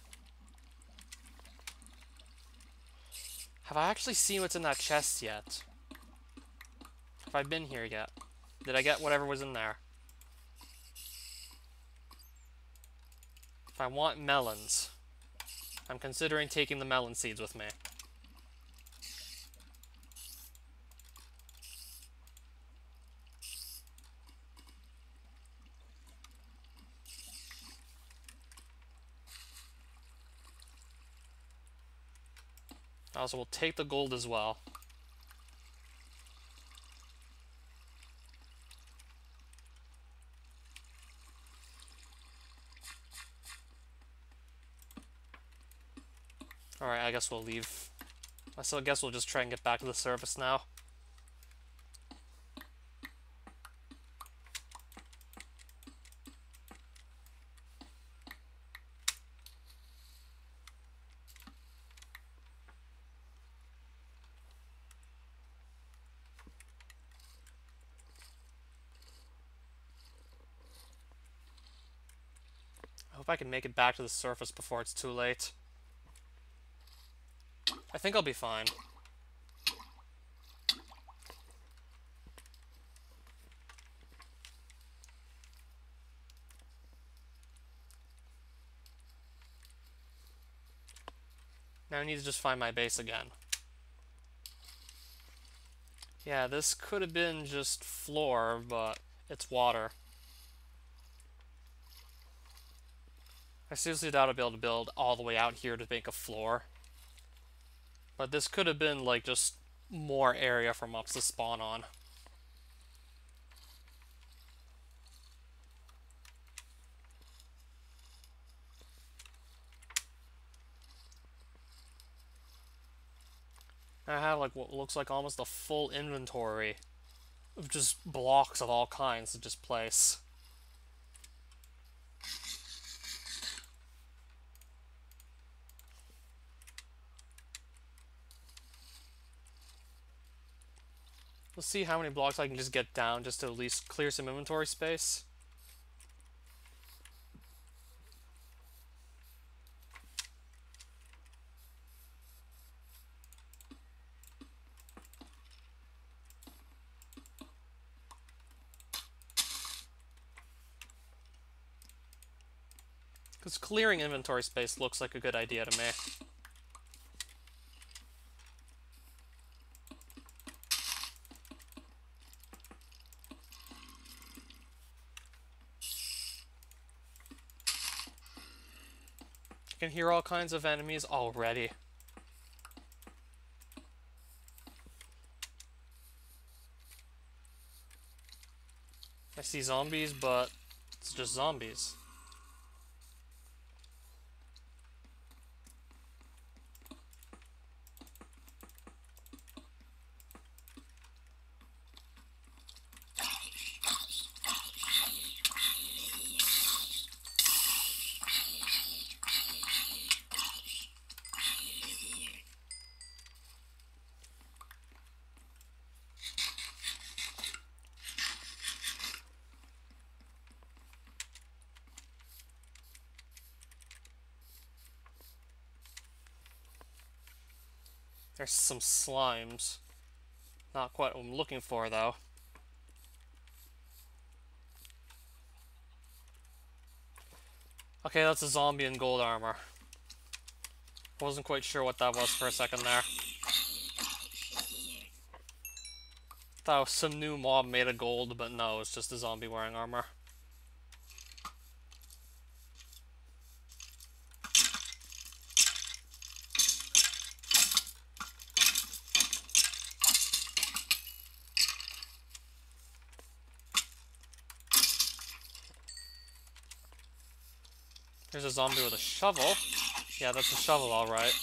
Have I actually seen what's in that chest yet? Have I been here yet? Did I get whatever was in there? If I want melons, I'm considering taking the melon seeds with me. I also will take the gold as well. Alright, I guess we'll leave. So I guess we'll just try and get back to the surface now. I hope I can make it back to the surface before it's too late. I think I'll be fine. Now I need to just find my base again. Yeah, this could have been just floor, but it's water. I seriously doubt I'll be able to build all the way out here to make a floor. But this could have been, like, just more area for mobs to spawn on. I have, like, what looks like almost a full inventory of just blocks of all kinds to just place. Let's see how many blocks I can just get down just to at least clear some inventory space. Because clearing inventory space looks like a good idea to me. I can hear all kinds of enemies already. I see zombies, but it's just zombies. There's some slimes. Not quite what I'm looking for, though. Okay, that's a zombie in gold armor. Wasn't quite sure what that was for a second there. Thought it was some new mob made of gold, but no, it's just a zombie wearing armor. There's a zombie with a shovel. Yeah, that's a shovel, alright.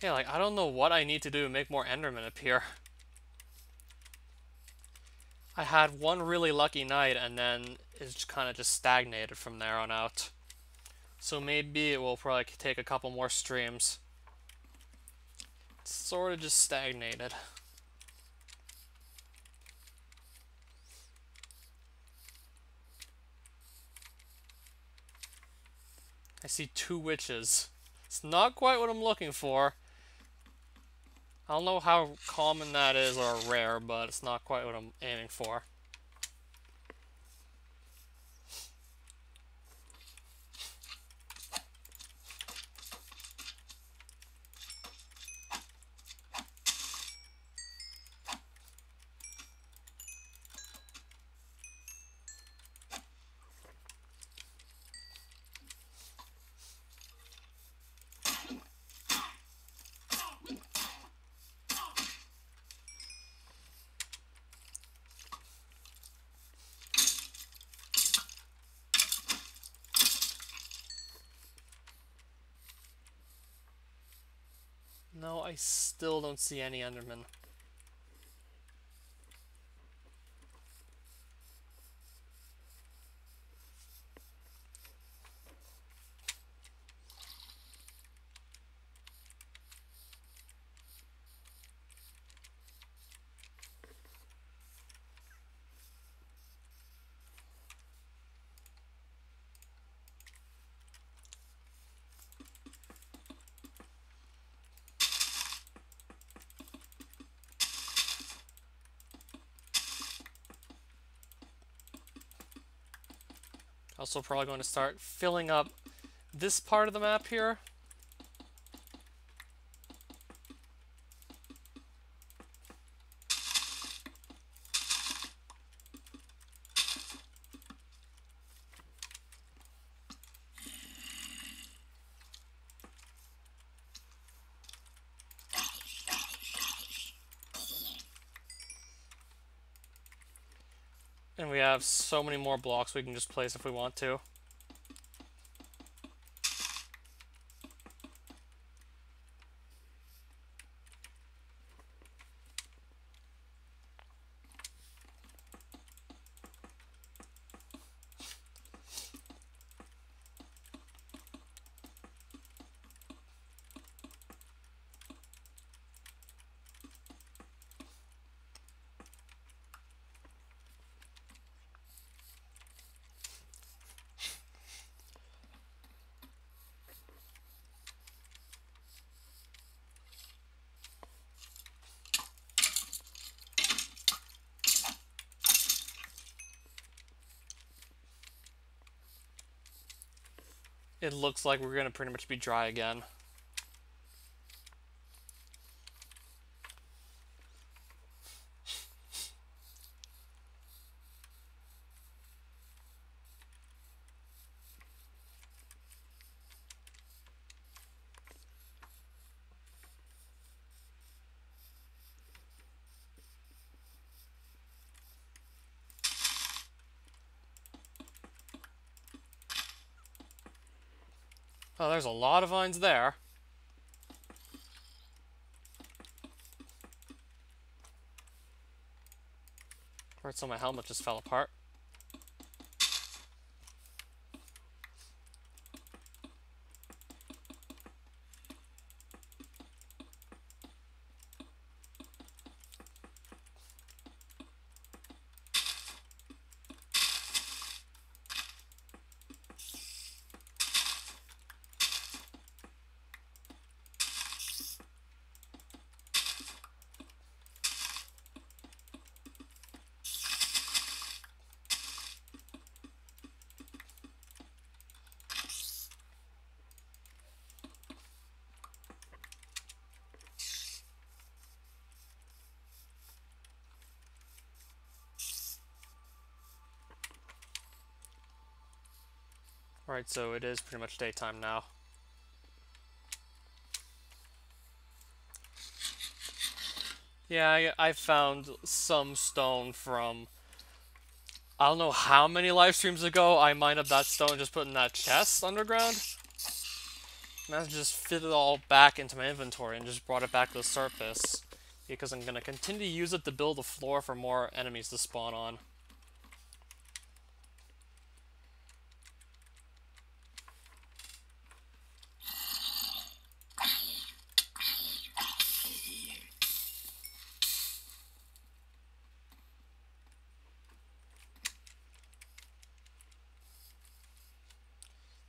Yeah, like, I don't know what I need to do to make more Endermen appear. I had one really lucky night, and then it's kind of just stagnated from there on out. So maybe it will probably take a couple more streams. It's sort of just stagnated. I see 2 witches. It's not quite what I'm looking for. I don't know how common that is or rare, but it's not quite what I'm aiming for. No, I still don't see any Endermen. Also probably going to start filling up this part of the map here. And we have so many more blocks we can just place if we want to. it looks like we're gonna pretty much be dry again. Oh, there's a lot of vines there. Right, so my helmet just fell apart. Alright, so it is pretty much daytime now. Yeah, I found some stone from... I don't know how many live streams ago I mined up that stone and just put in that chest underground. And I just fit it all back into my inventory and just brought it back to the surface. Because I'm going to continue to use it to build a floor for more enemies to spawn on.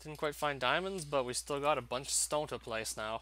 Didn't quite find diamonds, but we still got a bunch of stone to place now.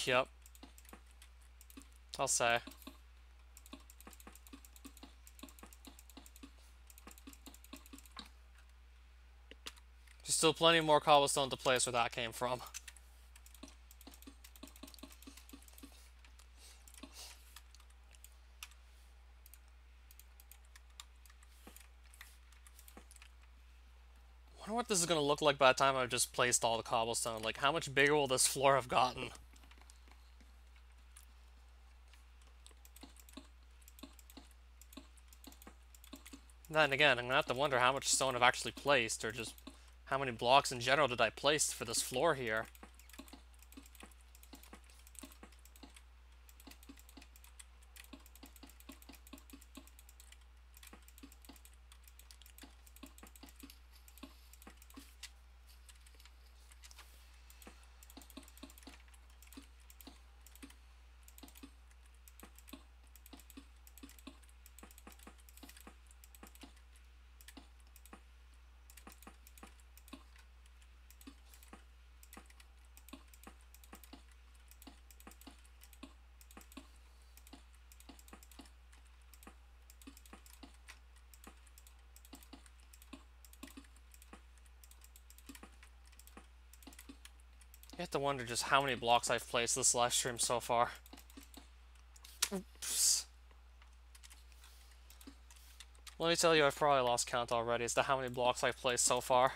Yep. I'll say. There's still plenty more cobblestone to place where that came from. I wonder what this is going to look like by the time I've just placed all the cobblestone. Like, how much bigger will this floor have gotten? Then again, I'm going to have to wonder how much stone I've actually placed, or just how many blocks in general did I place for this floor here. You have to wonder just how many blocks I've placed this live stream so far. Oops. Let me tell you, I've probably lost count already as to how many blocks I've placed so far.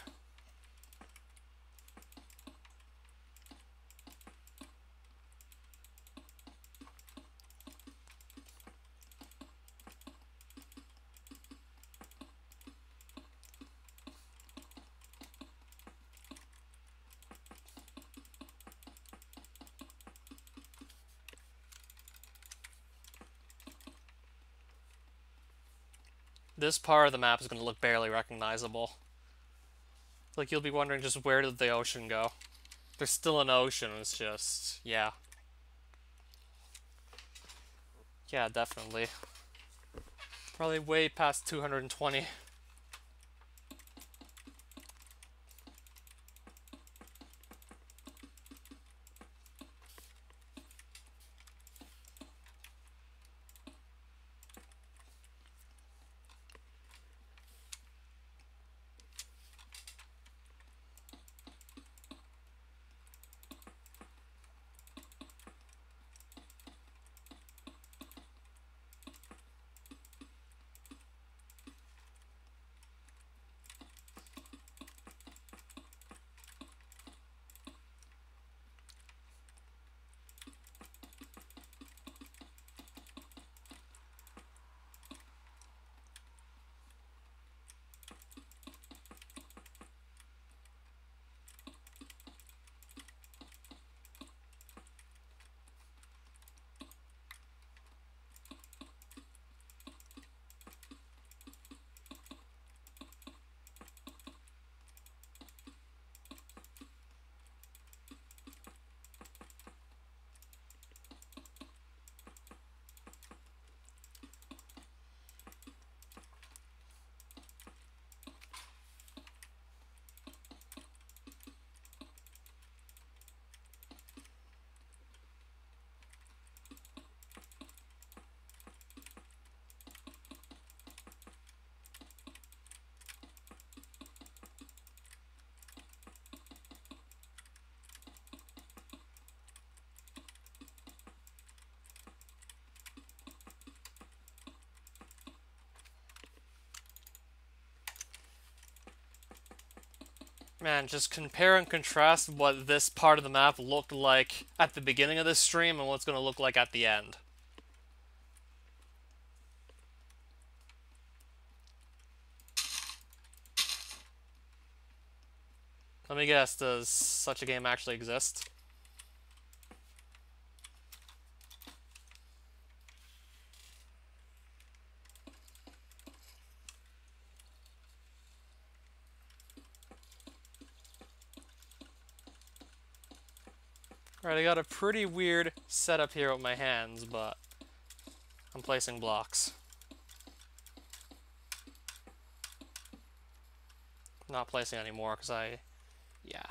This part of the map is going to look barely recognizable. Like, you'll be wondering just where did the ocean go? There's still an ocean, it's just... yeah. Yeah, definitely. Probably way past 220. Man, just compare and contrast what this part of the map looked like at the beginning of this stream and what's going to look like at the end. Let me guess, does such a game actually exist? Alright, I got a pretty weird setup here with my hands, but I'm placing blocks. I'm not placing anymore because yeah.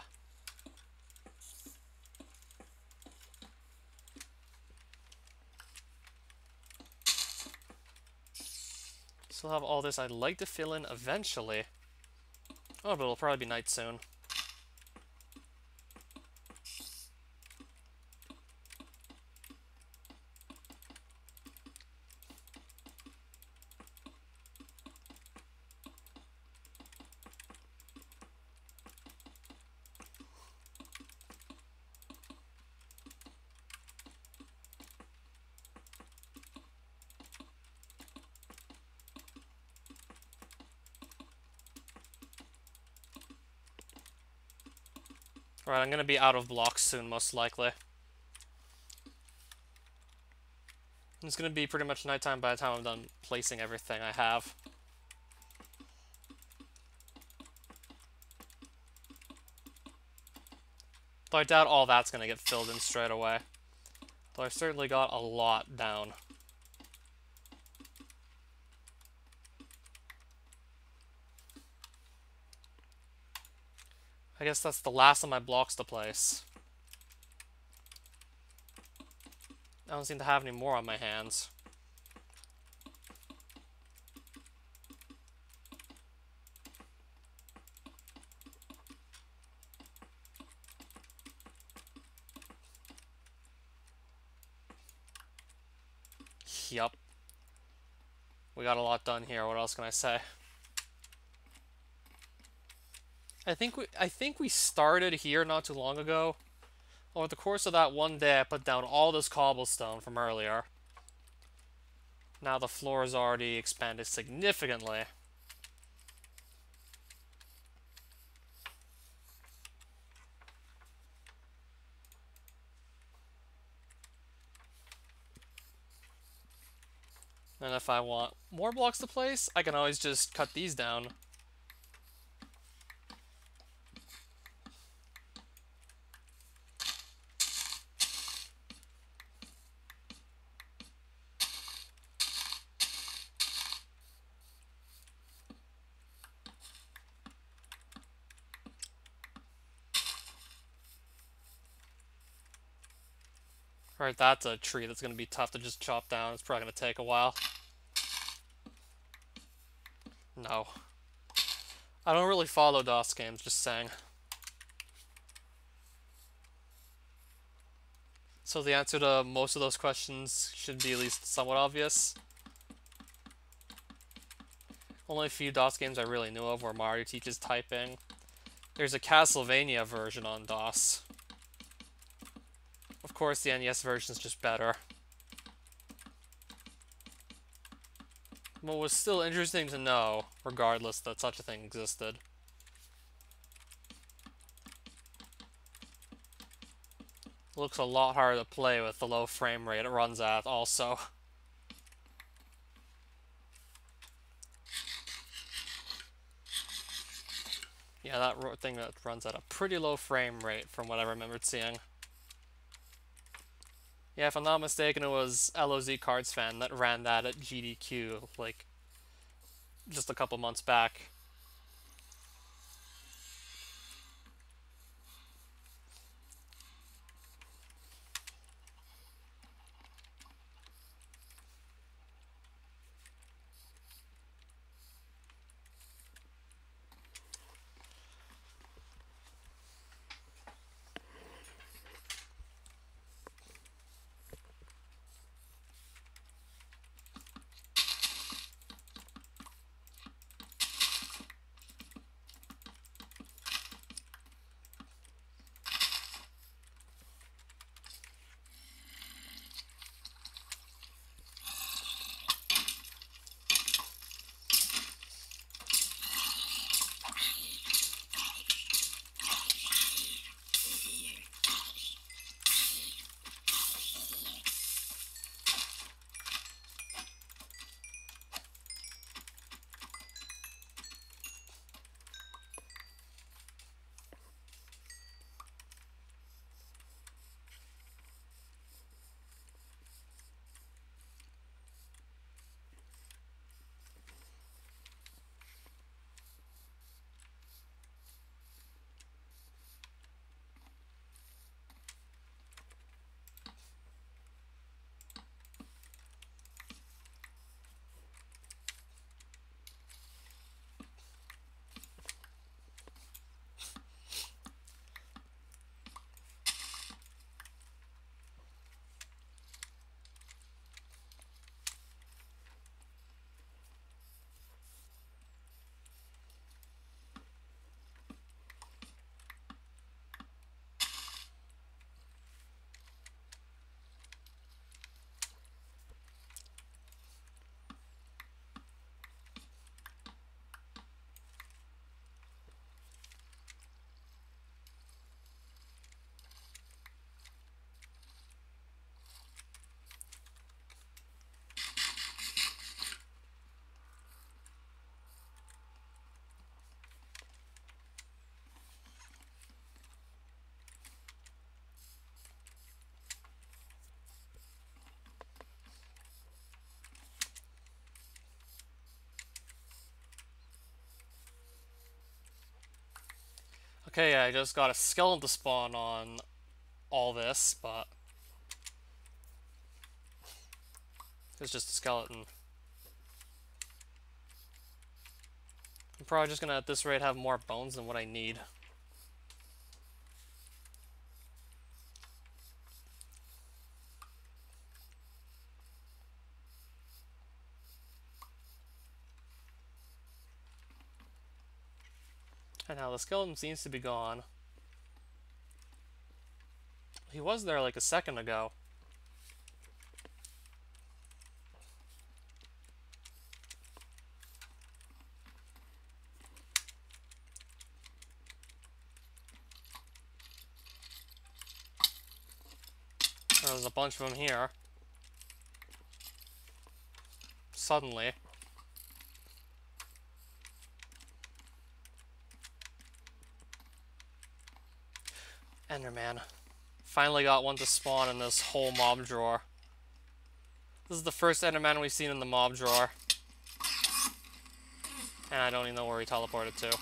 Still have all this I'd like to fill in eventually. Oh, but it'll probably be night soon. Alright, I'm gonna be out of blocks soon, most likely. It's gonna be pretty much nighttime by the time I'm done placing everything I have. Though I doubt all that's gonna get filled in straight away. Though I've certainly got a lot down. I guess that's the last of my blocks to place. I don't seem to have any more on my hands. Yup. We got a lot done here. What else can I say? I think we started here not too long ago. Over the course of that one day, I put down all this cobblestone from earlier. Now the floor is already expanded significantly. And if I want more blocks to place, I can always just cut these down. Alright, that's a tree that's going to be tough to just chop down. It's probably going to take a while. No. I don't really follow DOS games, just saying. So the answer to most of those questions should be at least somewhat obvious. Only a few DOS games I really knew of where Mario teaches typing. There's a Castlevania version on DOS. Of course, the NES version is just better. What was still interesting to know, regardless that such a thing existed. Looks a lot harder to play with the low frame rate it runs at, also. Yeah, that thing that runs at a pretty low frame rate from what I remembered seeing. Yeah, if I'm not mistaken, it was LOZ Cards Fan that ran that at GDQ, like, just a couple months back. Okay, I just got a skeleton to spawn on all this, but it's just a skeleton. I'm probably just gonna, at this rate, have more bones than what I need. And now the skeleton seems to be gone. He was there like a second ago. There's a bunch of them here. Suddenly. Enderman. Finally got one to spawn in this whole mob drawer. This is the first Enderman we've seen in the mob drawer. And I don't even know where he teleported to.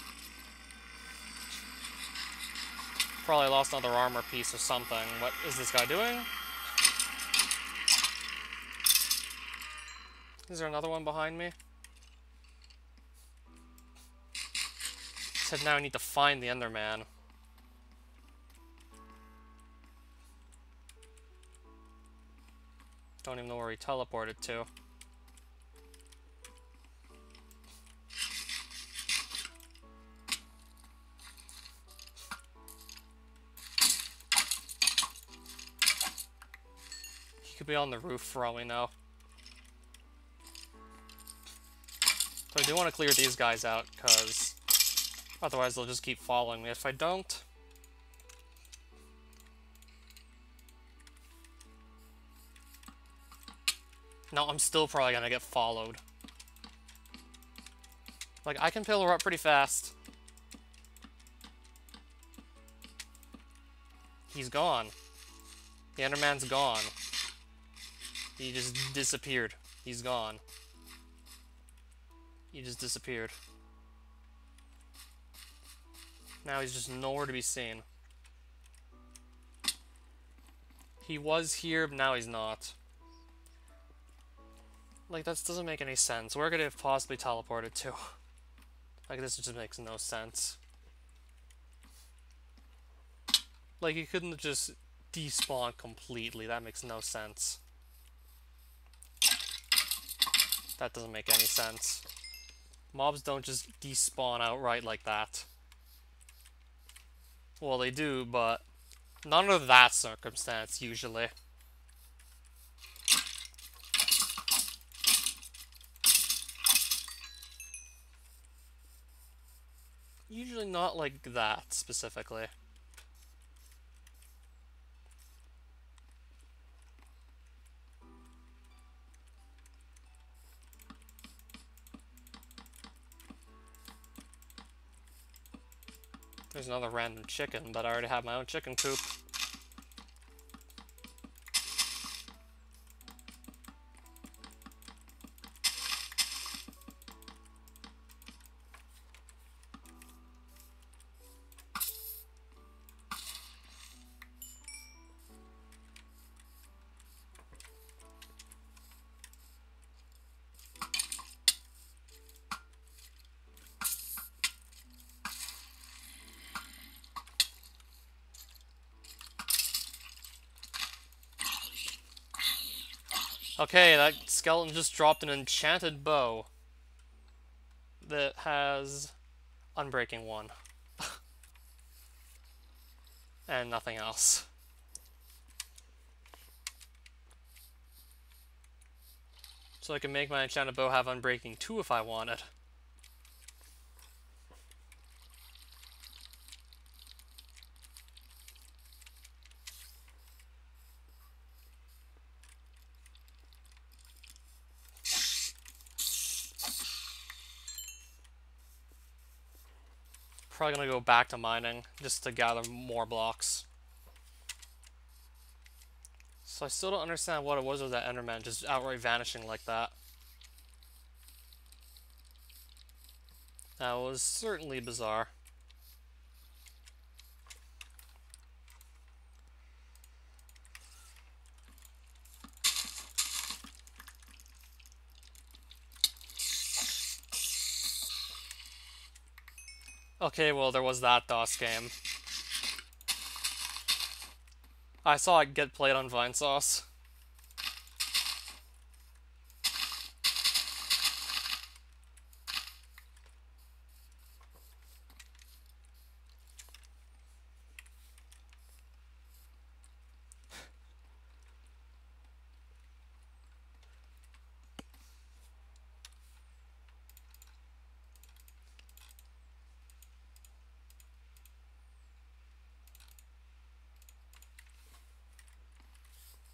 Probably lost another armor piece or something. What is this guy doing? Is there another one behind me? Said now I need to find the Enderman. Don't even know where he teleported to. He could be on the roof for all we know. So I do want to clear these guys out, because otherwise they'll just keep following me if I don't. No, I'm still probably gonna get followed. Like, I can pillar up pretty fast. He's gone. The Enderman's gone. He just disappeared. He's gone. He just disappeared. Now he's just nowhere to be seen. He was here, but now he's not. Like, that doesn't make any sense. Where could it have possibly teleported to? Like, this just makes no sense. Like, he couldn't have just despawned completely. That makes no sense. That doesn't make any sense. Mobs don't just despawn outright like that. Well, they do, but not under that circumstance, usually. Usually not like that, specifically. There's another random chicken, but I already have my own chicken coop. Okay, that skeleton just dropped an enchanted bow that has Unbreaking 1. And nothing else. So I can make my enchanted bow have Unbreaking 2 if I wanted. Probably gonna go back to mining just to gather more blocks. So I still don't understand what it was with that Enderman just outright vanishing like that. That was certainly bizarre. Okay, well, there was that DOS game. I saw it get played on Vinesauce.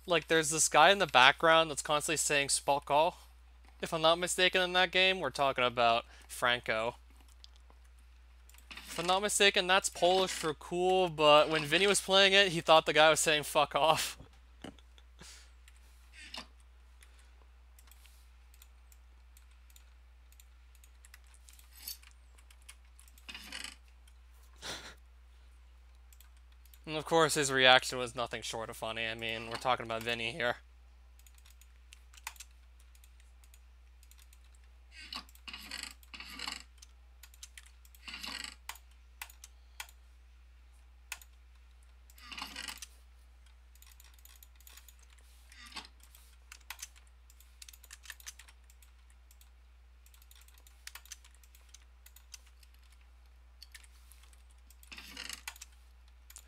Like, there's this guy in the background that's constantly saying Spoko. If I'm not mistaken in that game, we're talking about Franco. If I'm not mistaken, that's Polish for cool, but when Vinny was playing it, he thought the guy was saying fuck off. And of course, his reaction was nothing short of funny. I mean, we're talking about Vinny here.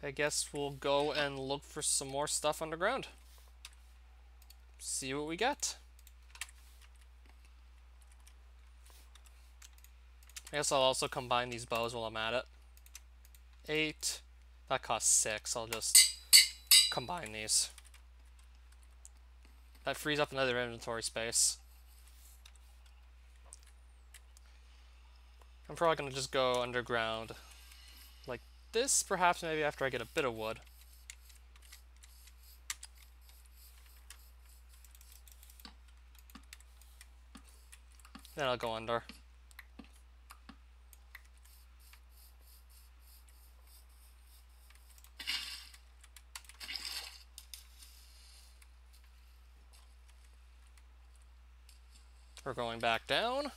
I guess we'll go and look for some more stuff underground. See what we get. I guess I'll also combine these bows while I'm at it. 8. That costs 6. I'll just combine these. That frees up another inventory space. I'm probably going to just go underground like this, perhaps maybe after I get a bit of wood. Then I'll go under. We're going back down.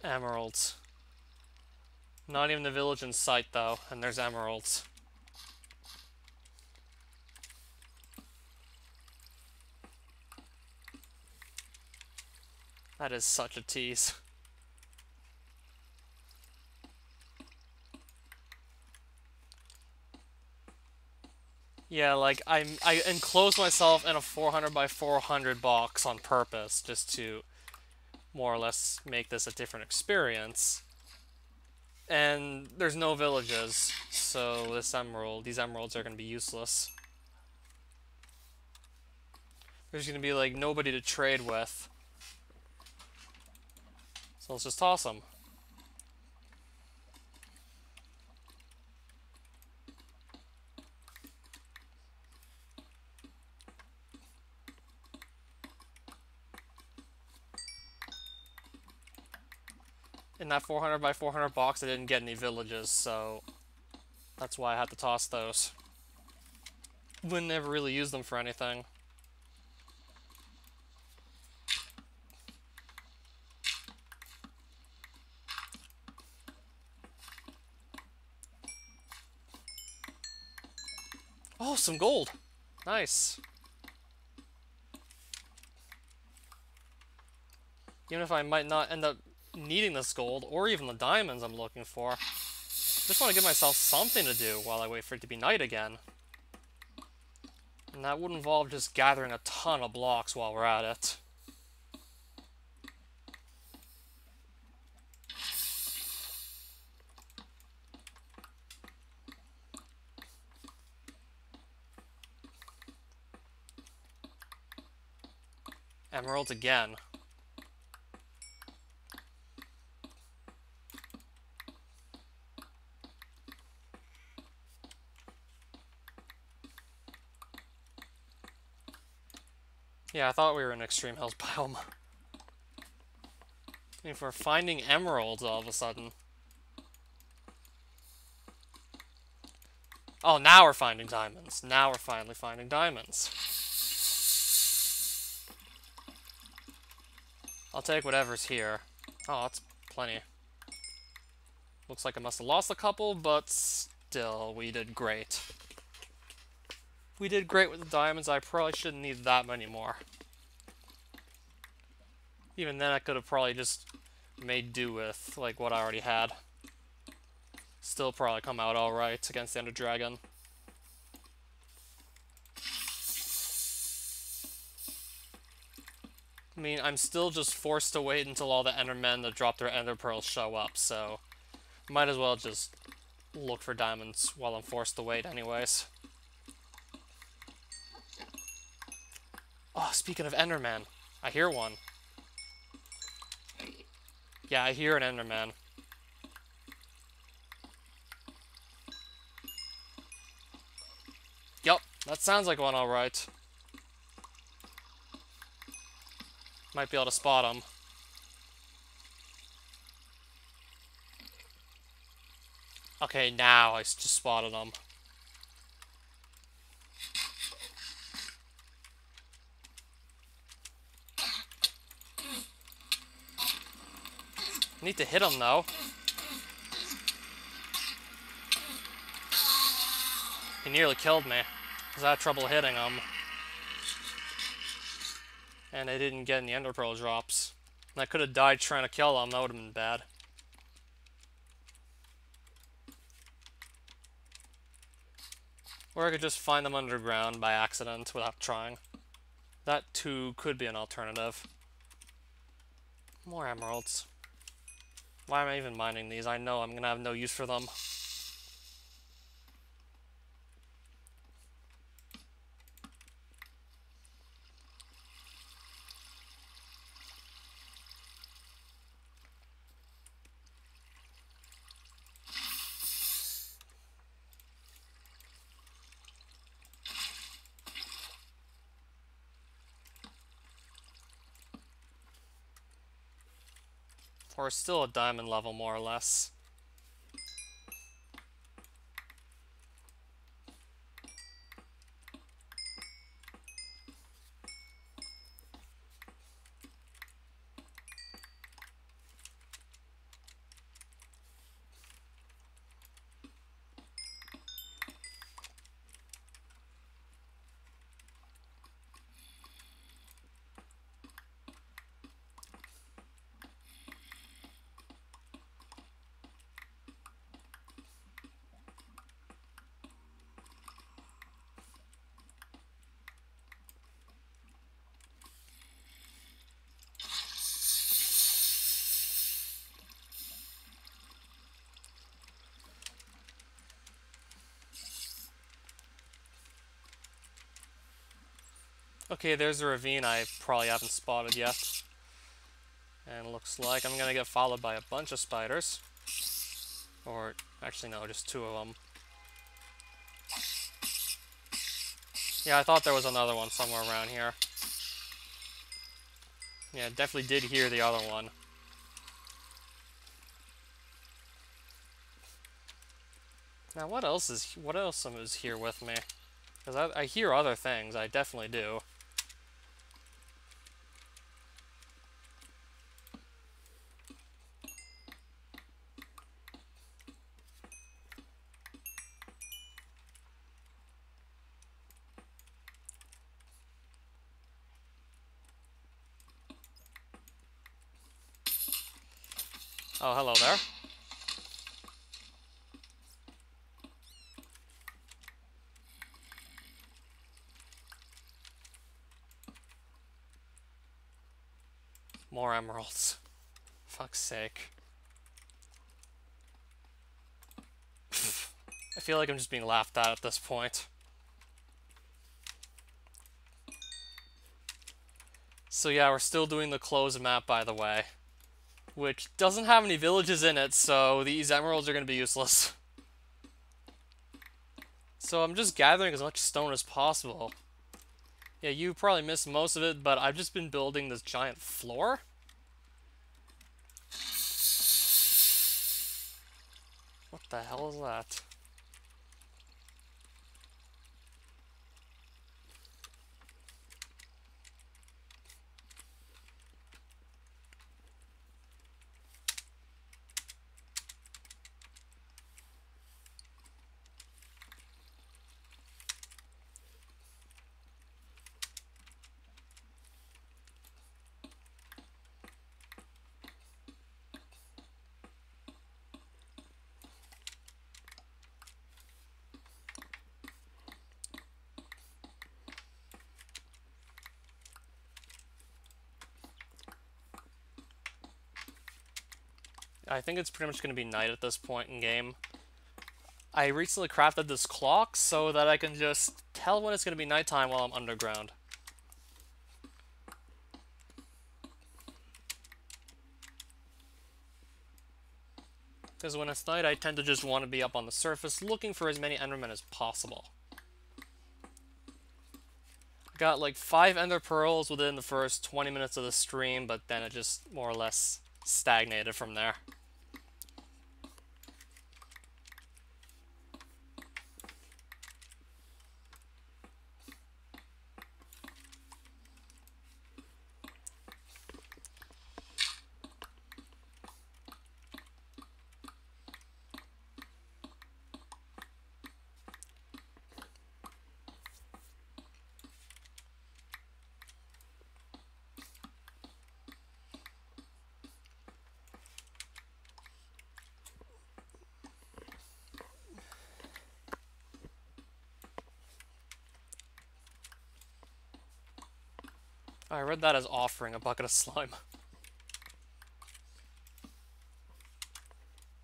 Emeralds. Not even the village in sight, though, and there's emeralds. That is such a tease. Yeah, like, I enclosed myself in a 400 by 400 box on purpose, just to more or less make this a different experience. And there's no villages, so these emeralds are going to be useless. There's going to be, like, nobody to trade with. So let's just toss them. In that 400 by 400 box, I didn't get any villages, so that's why I had to toss those. Wouldn't ever really use them for anything. Oh, some gold! Nice. Even if I might not end up needing this gold, or even the diamonds I'm looking for. Just want to give myself something to do while I wait for it to be night again. And that would involve just gathering a ton of blocks while we're at it. Emeralds again. Yeah, I thought we were in Extreme Hills biome. I mean, for finding emeralds all of a sudden. Oh, now we're finding diamonds. Now we're finally finding diamonds. I'll take whatever's here. Oh, that's plenty. Looks like I must have lost a couple, but still, we did great. We did great with the diamonds. I probably shouldn't need that many more. Even then, I could have probably just made do with, like, what I already had. Still probably come out alright against the Ender Dragon. I mean, I'm still just forced to wait until all the Endermen that drop their Ender Pearls show up, so might as well just look for diamonds while I'm forced to wait anyways. Oh, speaking of Enderman, I hear one. Yeah, I hear an Enderman. Yup, that sounds like one alright. Might be able to spot him. Okay, now I just spotted him. Need to hit him, though. He nearly killed me, because I had trouble hitting him. And I didn't get any Ender Pearl drops. And I could have died trying to kill him, that would have been bad. Or I could just find them underground by accident without trying. That, too, could be an alternative. More emeralds. Why am I even mining these? I know I'm gonna have no use for them. We're still at diamond level, more or less. Okay, there's a ravine I probably haven't spotted yet. And looks like I'm gonna get followed by a bunch of spiders. Or, actually no, just 2 of them. Yeah, I thought there was another one somewhere around here. Yeah, definitely did hear the other one. Now, what else is here with me? Because I hear other things, I definitely do. Oh, hello there. More emeralds. Fuck's sake. I feel like I'm just being laughed at this point. So yeah, we're still doing the closed map, by the way. Which doesn't have any villages in it, so these emeralds are going to be useless. So I'm just gathering as much stone as possible. Yeah, you probably missed most of it, but I've just been building this giant floor. What the hell is that? I think it's pretty much going to be night at this point in game. I recently crafted this clock so that I can just tell when it's going to be nighttime while I'm underground. Because when it's night, I tend to just want to be up on the surface looking for as many Endermen as possible. I got like 5 Ender Pearls within the first 20 minutes of the stream, but then it just more or less stagnated from there. I read that as offering a bucket of slime.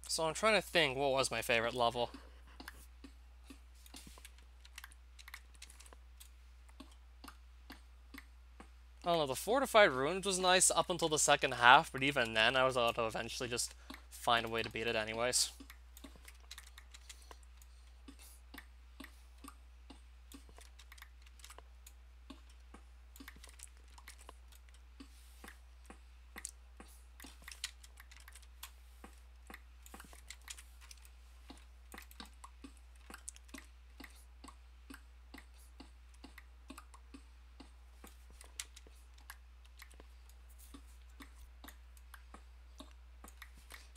So I'm trying to think, what was my favorite level? I don't know, the Fortified Ruins was nice up until the second half, but even then I was able to eventually just find a way to beat it anyways.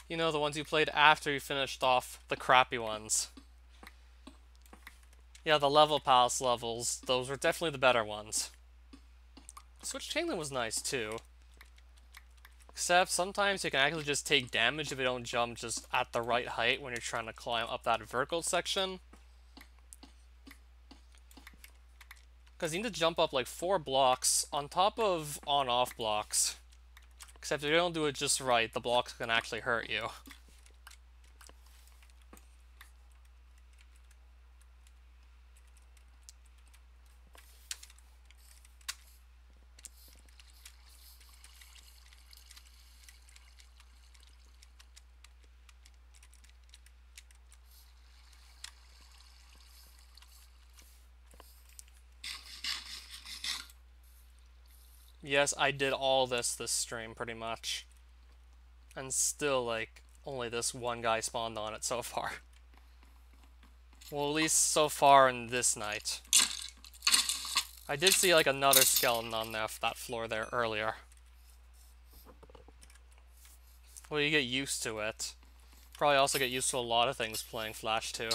You know, the ones you played after you finished off the crappy ones. Yeah, the level palace levels, those were definitely the better ones. Switch Chainlink was nice too. Except sometimes you can actually just take damage if you don't jump just at the right height when you're trying to climb up that vertical section. Because you need to jump up like 4 blocks on top of on-off blocks. Except if you don't do it just right, the blocks can actually hurt you. Yes, I did all this stream pretty much. And still, like, only this one guy spawned on it so far. Well, at least so far in this night. I did see, like, another skeleton on that floor there earlier. Well, you get used to it. Probably also get used to a lot of things playing Flash 2.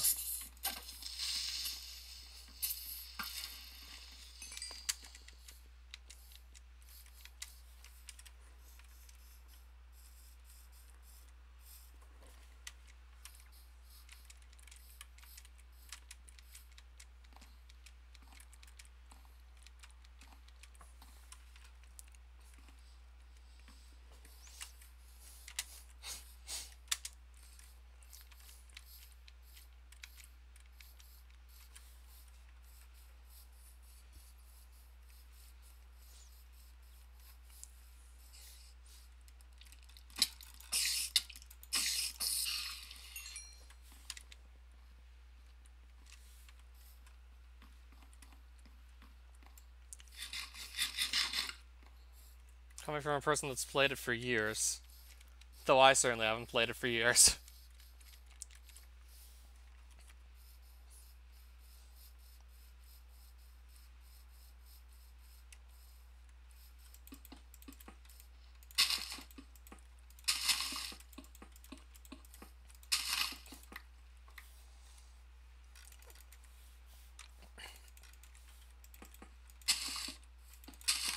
Coming from a person that's played it for years. Though I certainly haven't played it for years.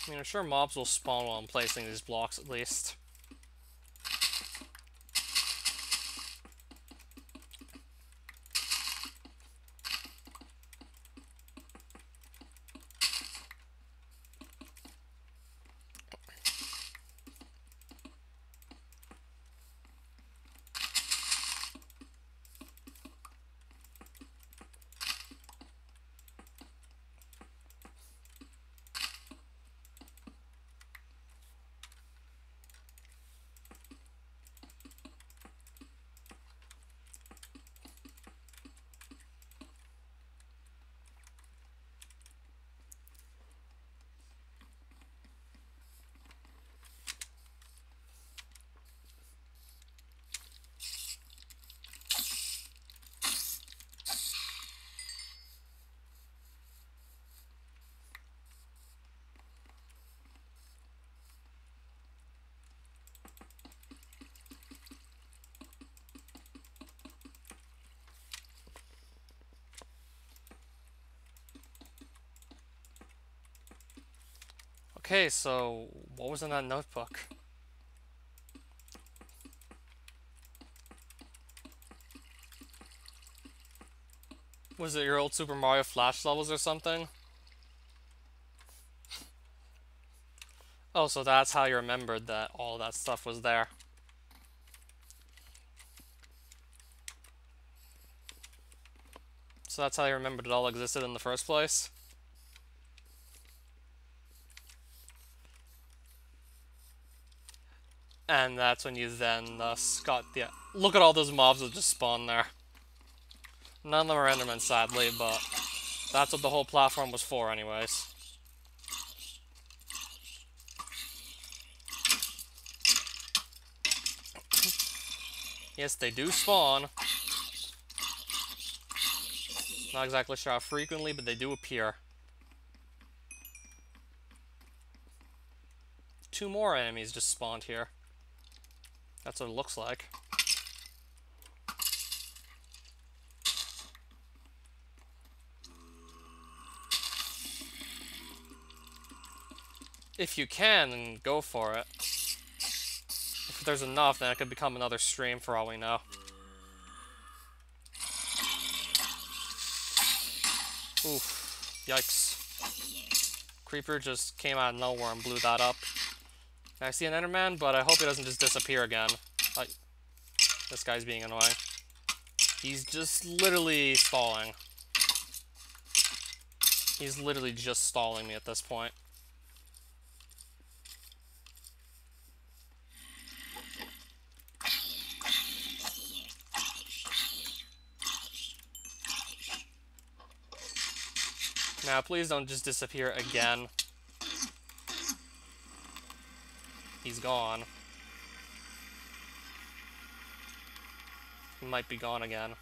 I mean, I'm sure mobs will spawn while I'm placing these blocks at least. Okay, so what was in that notebook? Was it your old Super Mario Flash levels or something? Oh, so that's how you remembered that all that stuff was there. So that's how you remembered it all existed in the first place? And that's when you then got the... Look at all those mobs that just spawned there. None of them are Endermen, sadly, but that's what the whole platform was for anyways. Yes, they do spawn. Not exactly sure how frequently, but they do appear. 2 more enemies just spawned here. That's what it looks like. If you can, then go for it. If there's enough, then it could become another stream for all we know. Oof. Yikes. Creeper just came out of nowhere and blew that up. I see an Enderman, but I hope he doesn't just disappear again. Like, this guy's being annoying. He's just literally stalling. He's literally just stalling me at this point. Now, please don't just disappear again. He's gone. He might be gone again.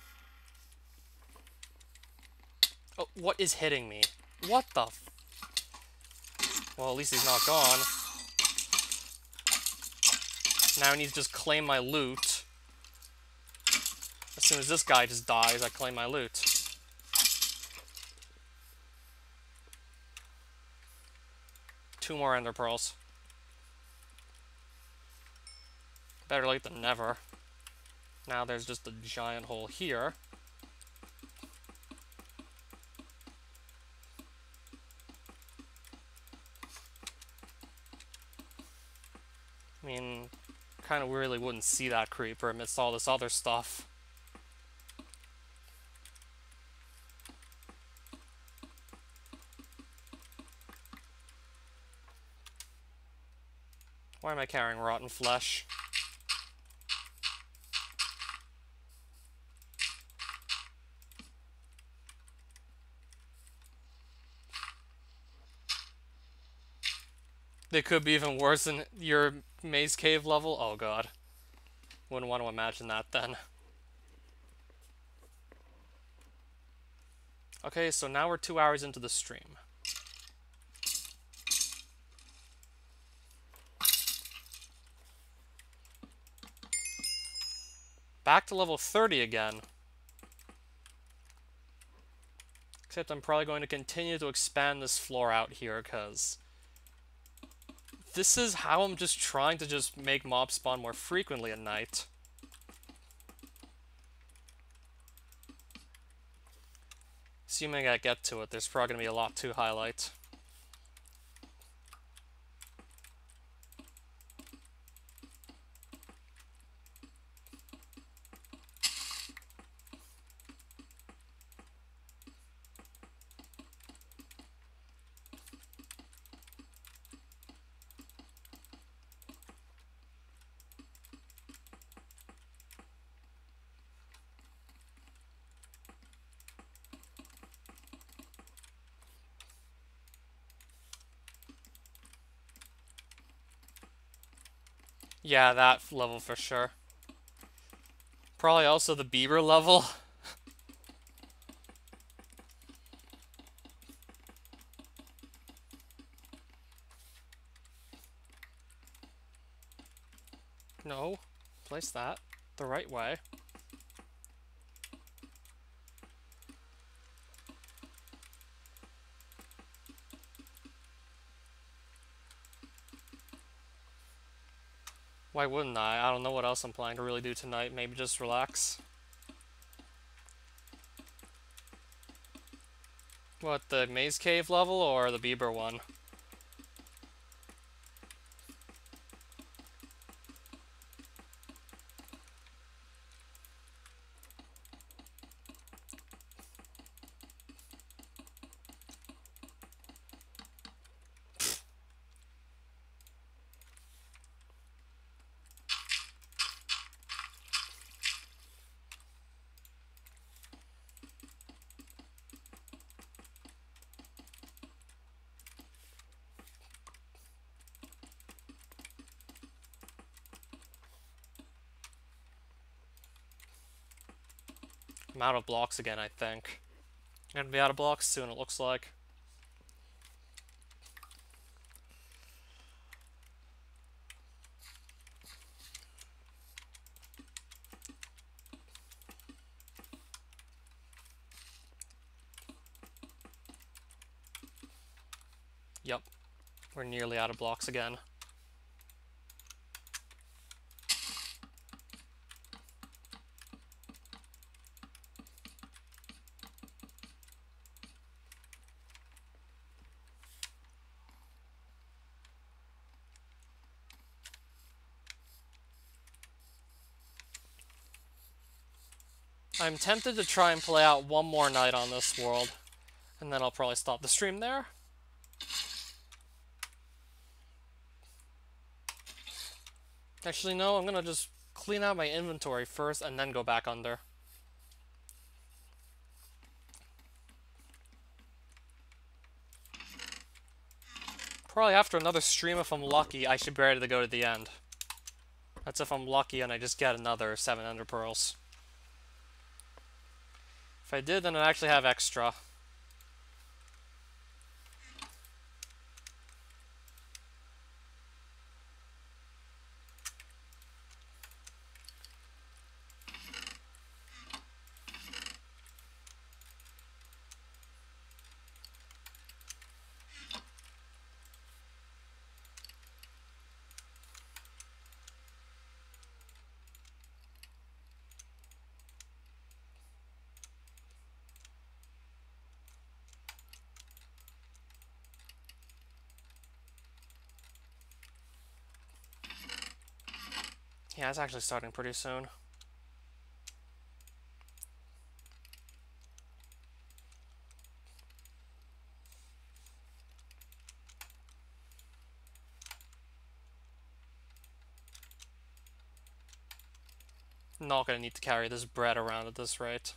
Oh, what is hitting me? What the f... Well, at least he's not gone. Now I need to just claim my loot. As soon as this guy just dies, I claim my loot. Two more ender pearls. Better late than never. Now there's just a giant hole here. I mean, kind of really wouldn't see that creeper amidst all this other stuff. Why am I carrying rotten flesh? They could be even worse than your maze cave level? Oh god. Wouldn't want to imagine that then. Okay, so now we're 2 hours into the stream. Back to level 30 again. Except I'm probably going to continue to expand this floor out here, because this is how I'm just trying to just make mobs spawn more frequently at night. Assuming I get to it, there's probably going to be a lot to highlight. Yeah, that level for sure. Probably also the Bieber level. No, place that the right way. Why wouldn't I? I don't know what else I'm planning to really do tonight. Maybe just relax. What, the Maze Cave level or the Bieber one? I'm out of blocks again, I think. I'm gonna be out of blocks soon, it looks like. Yep. We're nearly out of blocks again. I'm tempted to try and play out one more night on this world, and then I'll probably stop the stream there. Actually, no, I'm gonna just clean out my inventory first and then go back under. Probably after another stream, if I'm lucky, I should be ready to go to the end. That's if I'm lucky and I just get another 700 pearls. If I did, then I'd actually have extra. Yeah, it's actually starting pretty soon. Not gonna need to carry this bread around at this rate.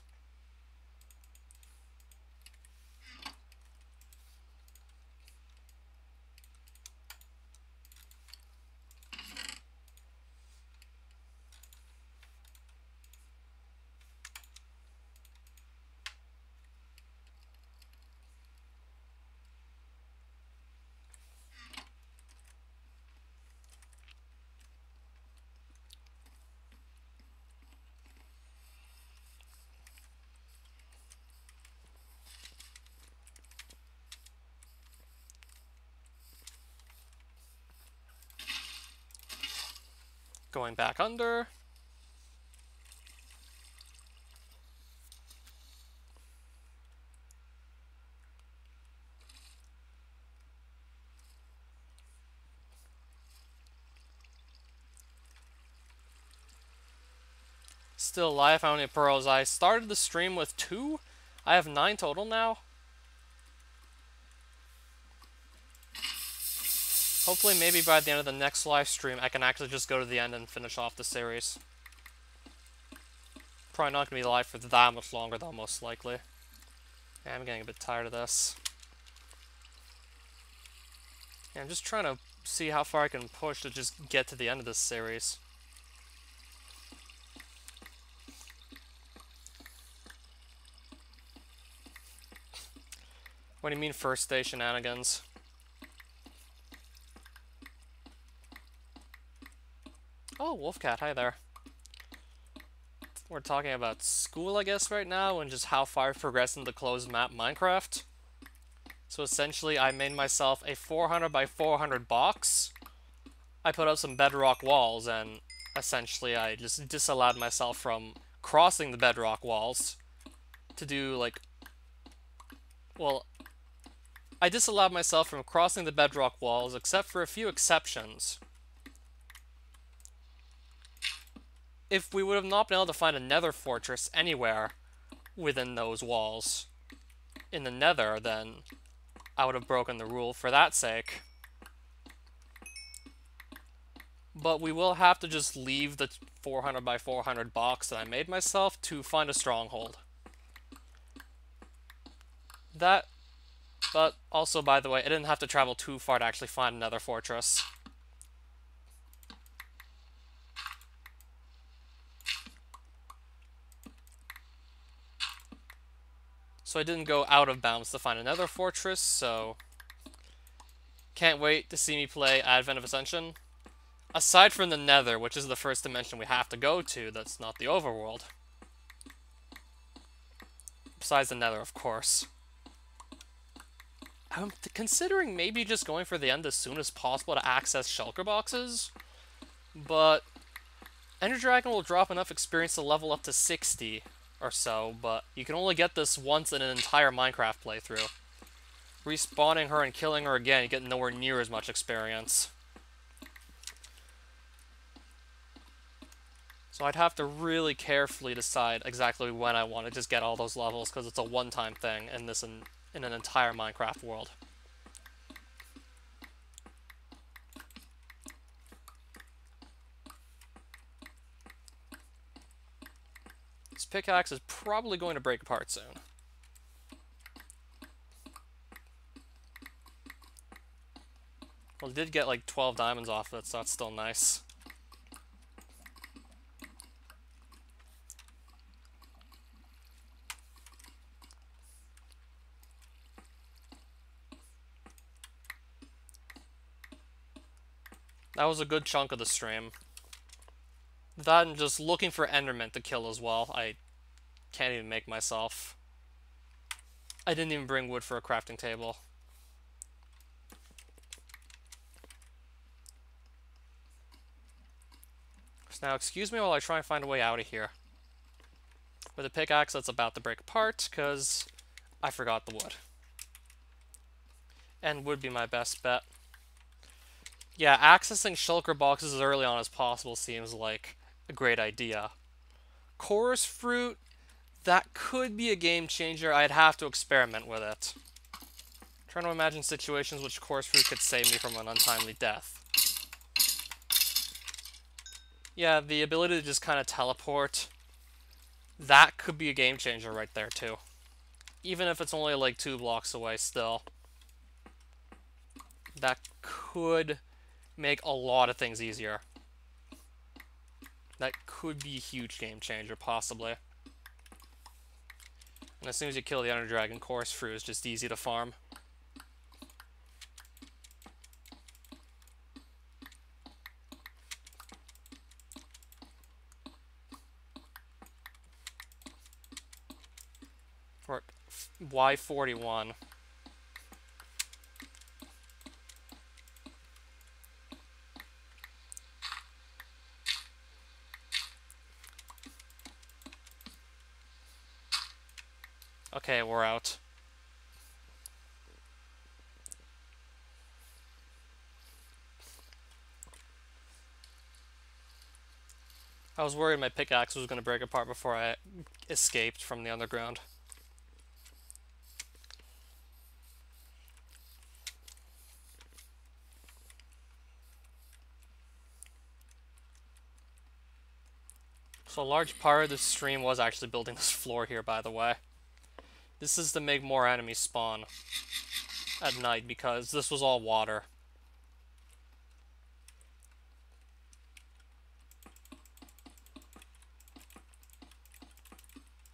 Going back under. Still alive. How many pearls? I started the stream with 2. I have 9 total now. Hopefully, maybe by the end of the next live stream, I can actually just go to the end and finish off the series. Probably not going to be live for that much longer, though, most likely. Yeah, I'm getting a bit tired of this. Yeah, I'm just trying to see how far I can push to just get to the end of this series. What do you mean, first day shenanigans? Oh, Wolfcat, hi there. We're talking about school, I guess, right now, and just how far I've progressed in the closed map Minecraft. So essentially, I made myself a 400 by 400 box I put up some bedrock walls, and essentially I just disallowed myself from crossing the bedrock walls to do, like... Well, I disallowed myself from crossing the bedrock walls, except for a few exceptions. If we would have not been able to find a nether fortress anywhere within those walls in the nether, then I would have broken the rule for that sake. But we will have to just leave the 400 by 400 box that I made myself to find a stronghold. But also, by the way, I didn't have to travel too far to actually find another fortress. So I didn't go out of bounds to find another fortress, so... Can't wait to see me play Advent of Ascension. Aside from the Nether, which is the first dimension we have to go to, that's not the overworld. Besides the Nether, of course. I'm considering maybe just going for the end as soon as possible to access shulker boxes, but Ender Dragon will drop enough experience to level up to 60 or so, but you can only get this once in an entire Minecraft playthrough. Respawning her and killing her again, you get nowhere near as much experience. So I'd have to really carefully decide exactly when I want to just get all those levels, because it's a one-time thing in in an entire Minecraft world. This pickaxe is probably going to break apart soon. Well, it did get like 12 diamonds off of it, so that's still nice. That was a good chunk of the stream. That and just looking for Enderman to kill as well. I can't even make myself. I didn't even bring wood for a crafting table. So now, excuse me while I try and find a way out of here. With a pickaxe that's about to break apart, because I forgot the wood. And would be my best bet. Yeah, accessing shulker boxes as early on as possible seems like a great idea. Chorus fruit, that could be a game changer. I'd have to experiment with it. I'm trying to imagine situations which chorus fruit could save me from an untimely death. Yeah, the ability to just kind of teleport, that could be a game changer right there too. Even if it's only like 2 blocks away still. That could make a lot of things easier. That could be a huge game changer, possibly. And as soon as you kill the Ender Dragon, Chorus Fruit is just easy to farm. Or Y41. Okay, we're out. I was worried my pickaxe was going to break apart before I escaped from the underground. So a large part of this stream was actually building this floor here, by the way. This is to make more enemies spawn at night, because this was all water.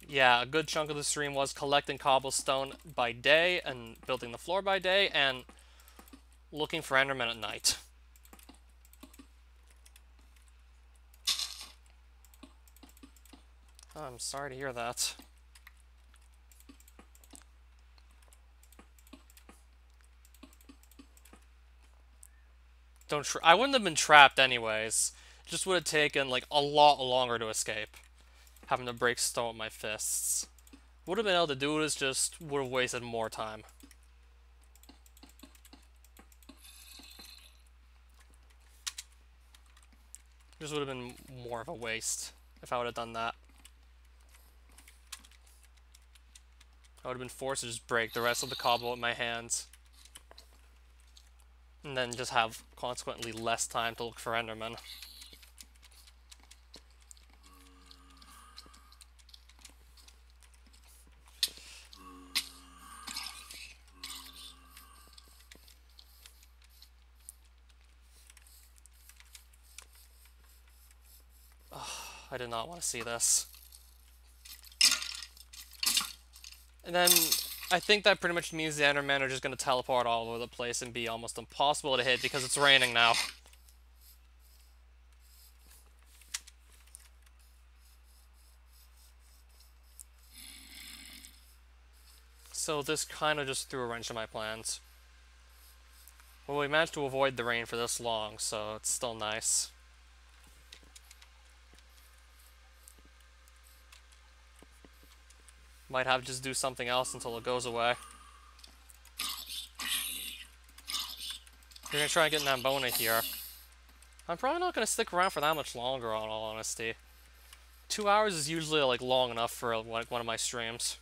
Yeah, a good chunk of the stream was collecting cobblestone by day and building the floor by day and looking for Endermen at night. Oh, I'm sorry to hear that. I wouldn't have been trapped anyways. It just would have taken, like, a lot longer to escape. Having to break stone with my fists. Would have been able to do it, just would have wasted more time. Just would have been more of a waste if I would have done that. I would have been forced to just break the rest of the cobble with my hands. And then just have, consequently, less time to look for Endermen. I did not want to see this. And then, I think that pretty much means the Endermen are just going to teleport all over the place and be almost impossible to hit because it's raining now. So this kind of just threw a wrench in my plans. Well, we managed to avoid the rain for this long, so it's still nice. Might have to just do something else until it goes away. We're gonna try and get Nambona here. I'm probably not gonna stick around for that much longer, in all honesty. 2 hours is usually, like, long enough for, like, one of my streams.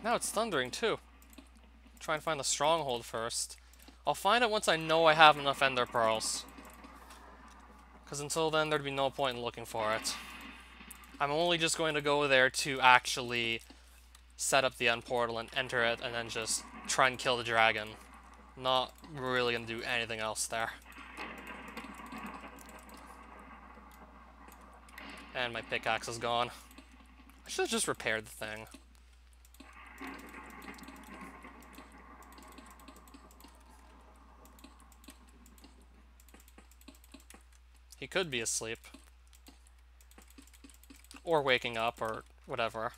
Now it's thundering, too. Try and find the stronghold first. I'll find it once I know I have enough ender pearls. Because until then, there'd be no point in looking for it. I'm only just going to go there to actually set up the end portal and enter it, and then just try and kill the dragon. Not really going to do anything else there. And my pickaxe is gone. I should have just repaired the thing. He could be asleep. Or waking up, or whatever.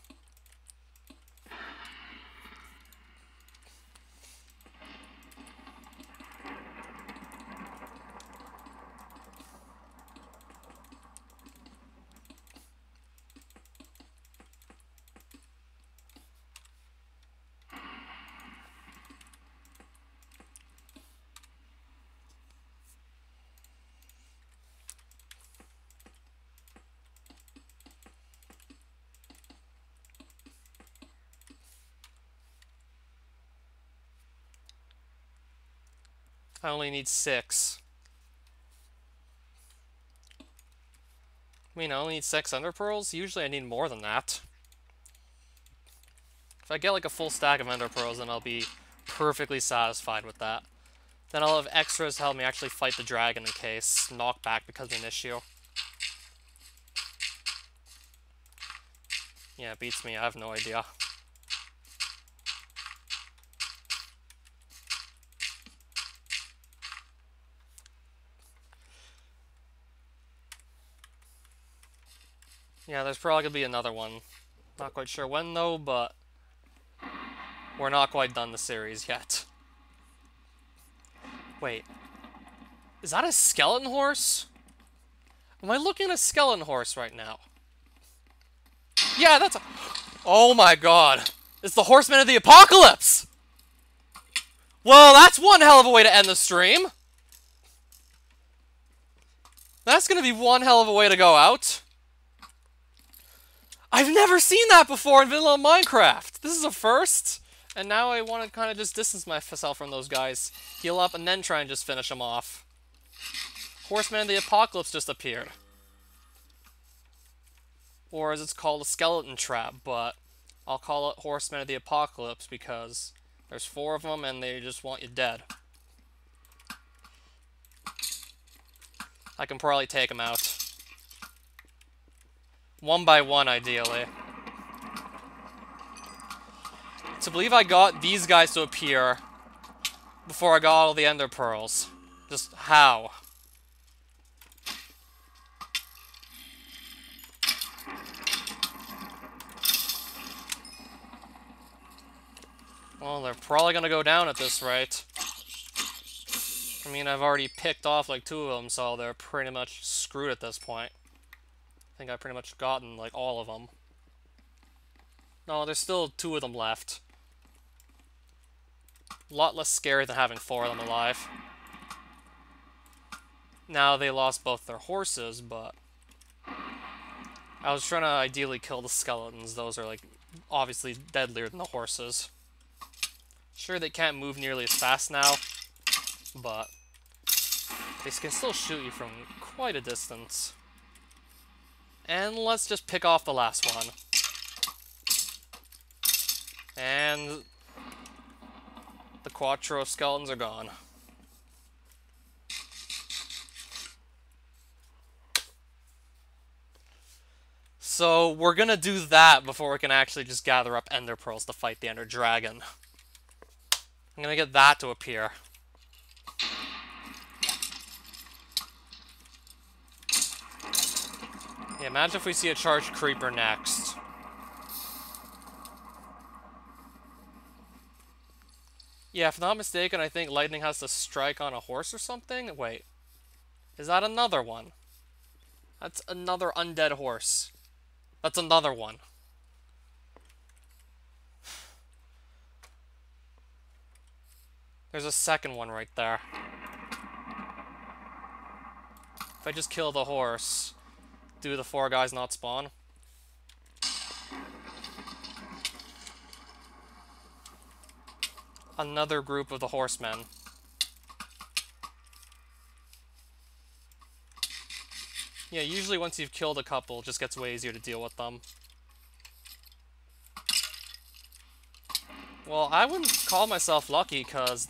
I only need 6. I mean, I only need 6 ender pearls? Usually I need more than that. If I get like a full stack of ender pearls, then I'll be perfectly satisfied with that. Then I'll have extras to help me actually fight the dragon in case knockback becomes an issue. Yeah, it beats me, I have no idea. Yeah, there's probably gonna be another one. Not quite sure when though, but we're not quite done the series yet. Wait. Is that a skeleton horse? Am I looking at a skeleton horse right now? Yeah, that's a... Oh my god. It's the Horseman of the Apocalypse! Well, that's one hell of a way to end the stream. That's gonna be one hell of a way to go out. I've never seen that before in vanilla Minecraft. This is a first. And now I want to kind of just distance myself from those guys. Heal up and then try and just finish them off. Horseman of the Apocalypse just appeared. Or as it's called, a skeleton trap, but I'll call it Horseman of the Apocalypse because there's 4 of them and they just want you dead. I can probably take them out. One by one, ideally. To believe I got these guys to appear before I got all the Ender Pearls. Just how? Well, they're probably gonna go down at this rate. I mean, I've already picked off like 2 of them, so they're pretty much screwed at this point. I think I've pretty much gotten like all of them. No, there's still 2 of them left. A lot less scary than having 4 of them alive. Now they lost both their horses, but I was trying to ideally kill the skeletons. Those are like obviously deadlier than the horses. Sure, they can't move nearly as fast now, but they can still shoot you from quite a distance. And let's just pick off the last one. And the Quattro skeletons are gone. So we're gonna do that before we can actually just gather up Ender Pearls to fight the Ender Dragon. I'm gonna get that to appear. Yeah, imagine if we see a charged creeper next. Yeah, if not mistaken, I think lightning has to strike on a horse or something? Wait. Is that another one? That's another undead horse. That's another one. There's a second one right there. If I just kill the horse, do the 4 guys not spawn? Another group of the horsemen. Yeah, usually once you've killed a couple, it just gets way easier to deal with them. Well, I wouldn't call myself lucky, because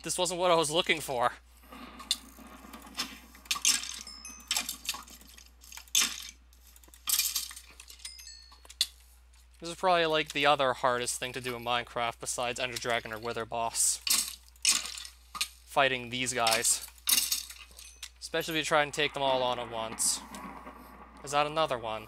this wasn't what I was looking for. This is probably like the other hardest thing to do in Minecraft besides Ender Dragon or Wither Boss. Fighting these guys. Especially if you try and take them all on at once. Is that another one?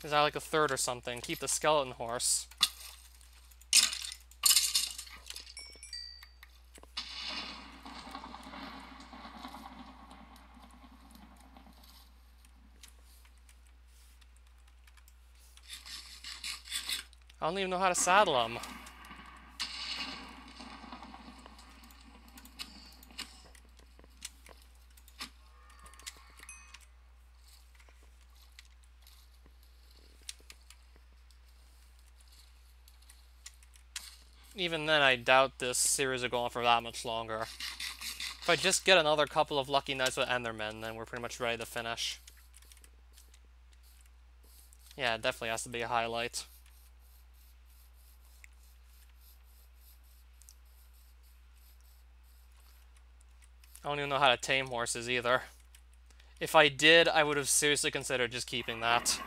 Is that like a third or something? Keep the skeleton horse. I don't even know how to saddle them. Even then, I doubt this series will go on for that much longer. If I just get another couple of lucky nights with Endermen, then we're pretty much ready to finish. Yeah, it definitely has to be a highlight. I don't even know how to tame horses either. If I did, I would have seriously considered just keeping that.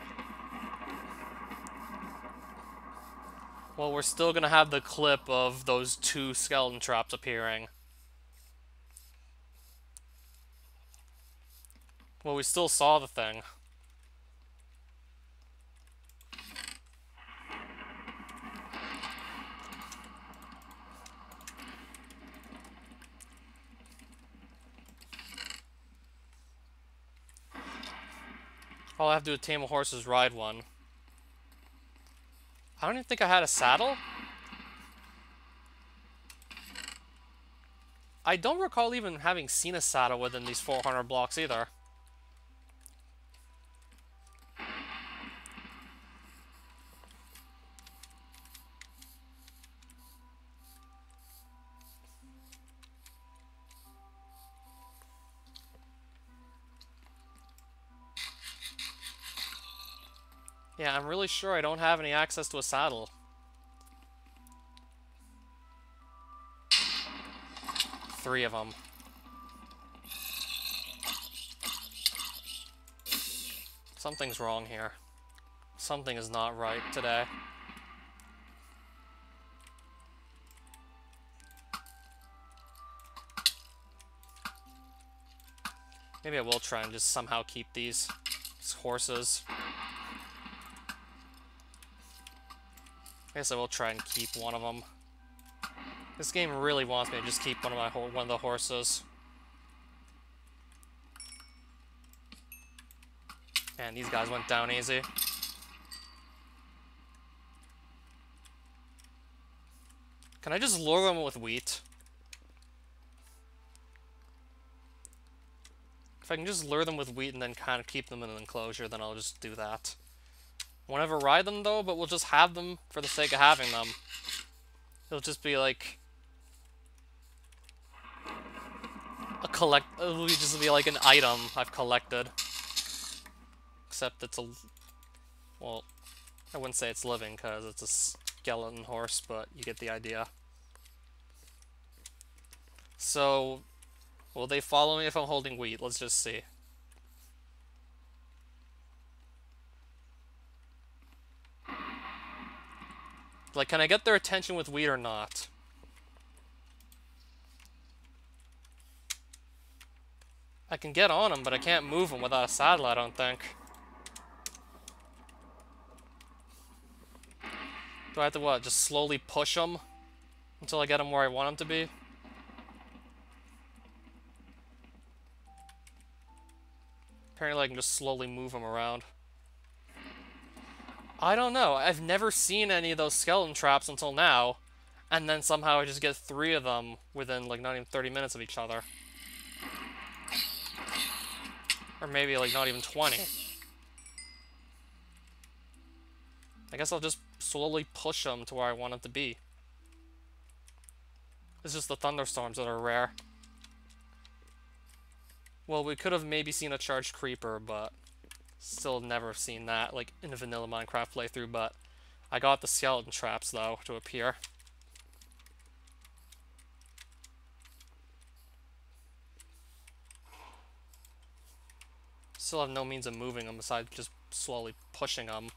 Well, we're still gonna have the clip of those 2 skeleton traps appearing. Well, we still saw the thing. All I have to do to tame a horse is ride one. I don't even think I had a saddle. I don't recall even having seen a saddle within these 400 blocks either. Yeah, I'm really sure I don't have any access to a saddle. Three of them. Something's wrong here. Something is not right today. Maybe I will try and just somehow keep these horses. I guess I will try and keep one of them. This game really wants me to just keep one of the horses. Man, these guys went down easy. Can I just lure them with wheat? If I can just lure them with wheat and then kind of keep them in an enclosure, then I'll just do that. Won't ever ride them though, but we'll just have them for the sake of having them. It'll just be like it'll just be like an item I've collected. Except it's well, I wouldn't say it's living because it's a skeleton horse, but you get the idea. So, will they follow me if I'm holding wheat? Let's just see. Like, can I get their attention with wheat or not? I can get on them, but I can't move them without a saddle, I don't think. Do I have to, what, just slowly push them until I get them where I want them to be? Apparently I can just slowly move them around. I don't know. I've never seen any of those skeleton traps until now. And then somehow I just get 3 of them within, like, not even 30 minutes of each other. Or maybe, like, not even 20. I guess I'll just slowly push them to where I want them to be. It's just the thunderstorms that are rare. Well, we could have maybe seen a charged creeper, but still never seen that, like, in a vanilla Minecraft playthrough, but I got the skeleton traps, though, to appear. Still have no means of moving them besides just slowly pushing them.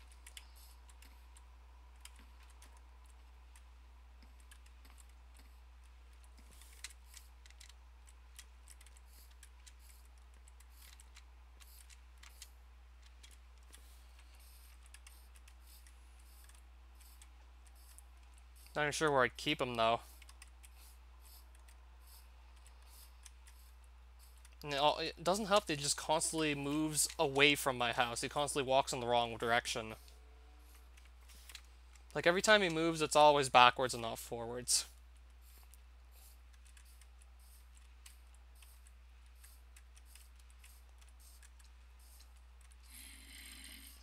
Not even sure where I'd keep them, though. And it doesn't help that he just constantly moves away from my house. He constantly walks in the wrong direction. Like, every time he moves, it's always backwards and not forwards.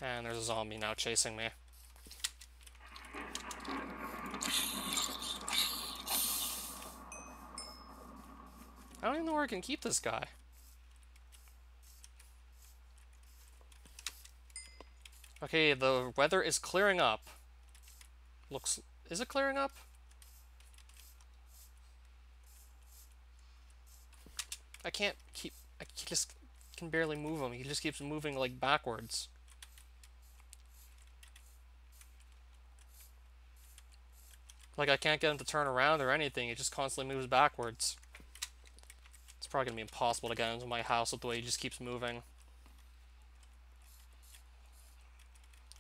And there's a zombie now chasing me. I don't even know where I can keep this guy. Okay, the weather is clearing up. Is it clearing up? I just can barely move him. He just keeps moving, like, backwards. Like, I can't get him to turn around or anything. He just constantly moves backwards. It's probably gonna be impossible to get into my house with the way he just keeps moving.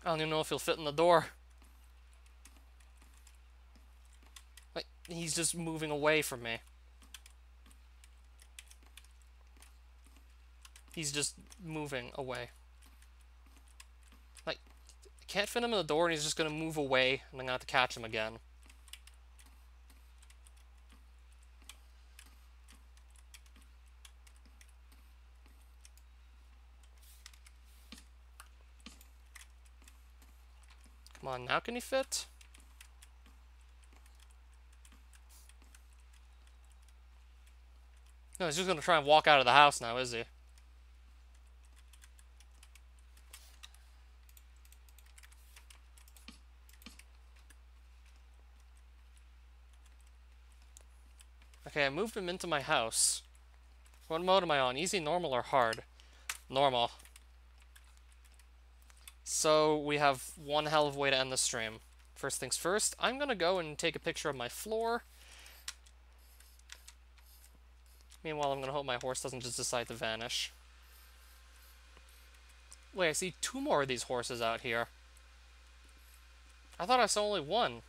I don't even know if he'll fit in the door. Like, he's just moving away from me. He's just moving away. Like, I Can't fit him in the door, and he's just gonna move away, and I'm gonna have to catch him again. Come on, now can he fit? No, he's just gonna try and walk out of the house now, is he? Okay, I moved him into my house. What mode am I on? Easy, normal, or hard? Normal. So, we have one hell of a way to end the stream. First things first, I'm gonna go and take a picture of my floor. Meanwhile, I'm gonna hope my horse doesn't just decide to vanish. Wait, I see 2 more of these horses out here. I thought I saw only 1.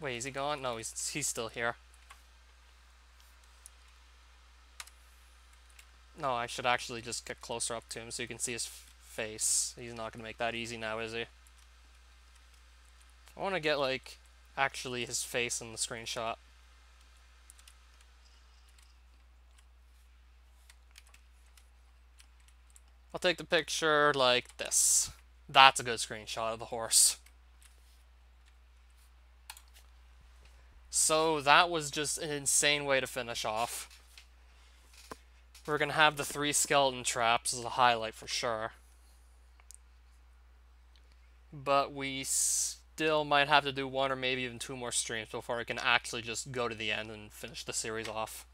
Wait, is he gone? No, he's still here. No, I should actually just get closer up to him so you can see his face. He's not gonna make that easy now, is he? I want to get, like, actually his face in the screenshot. I'll take the picture like this. That's a good screenshot of the horse. So that was just an insane way to finish off. We're gonna have the 3 skeleton traps as a highlight for sure. But we still might have to do 1 or maybe even 2 more streams before I can actually just go to the end and finish the series off.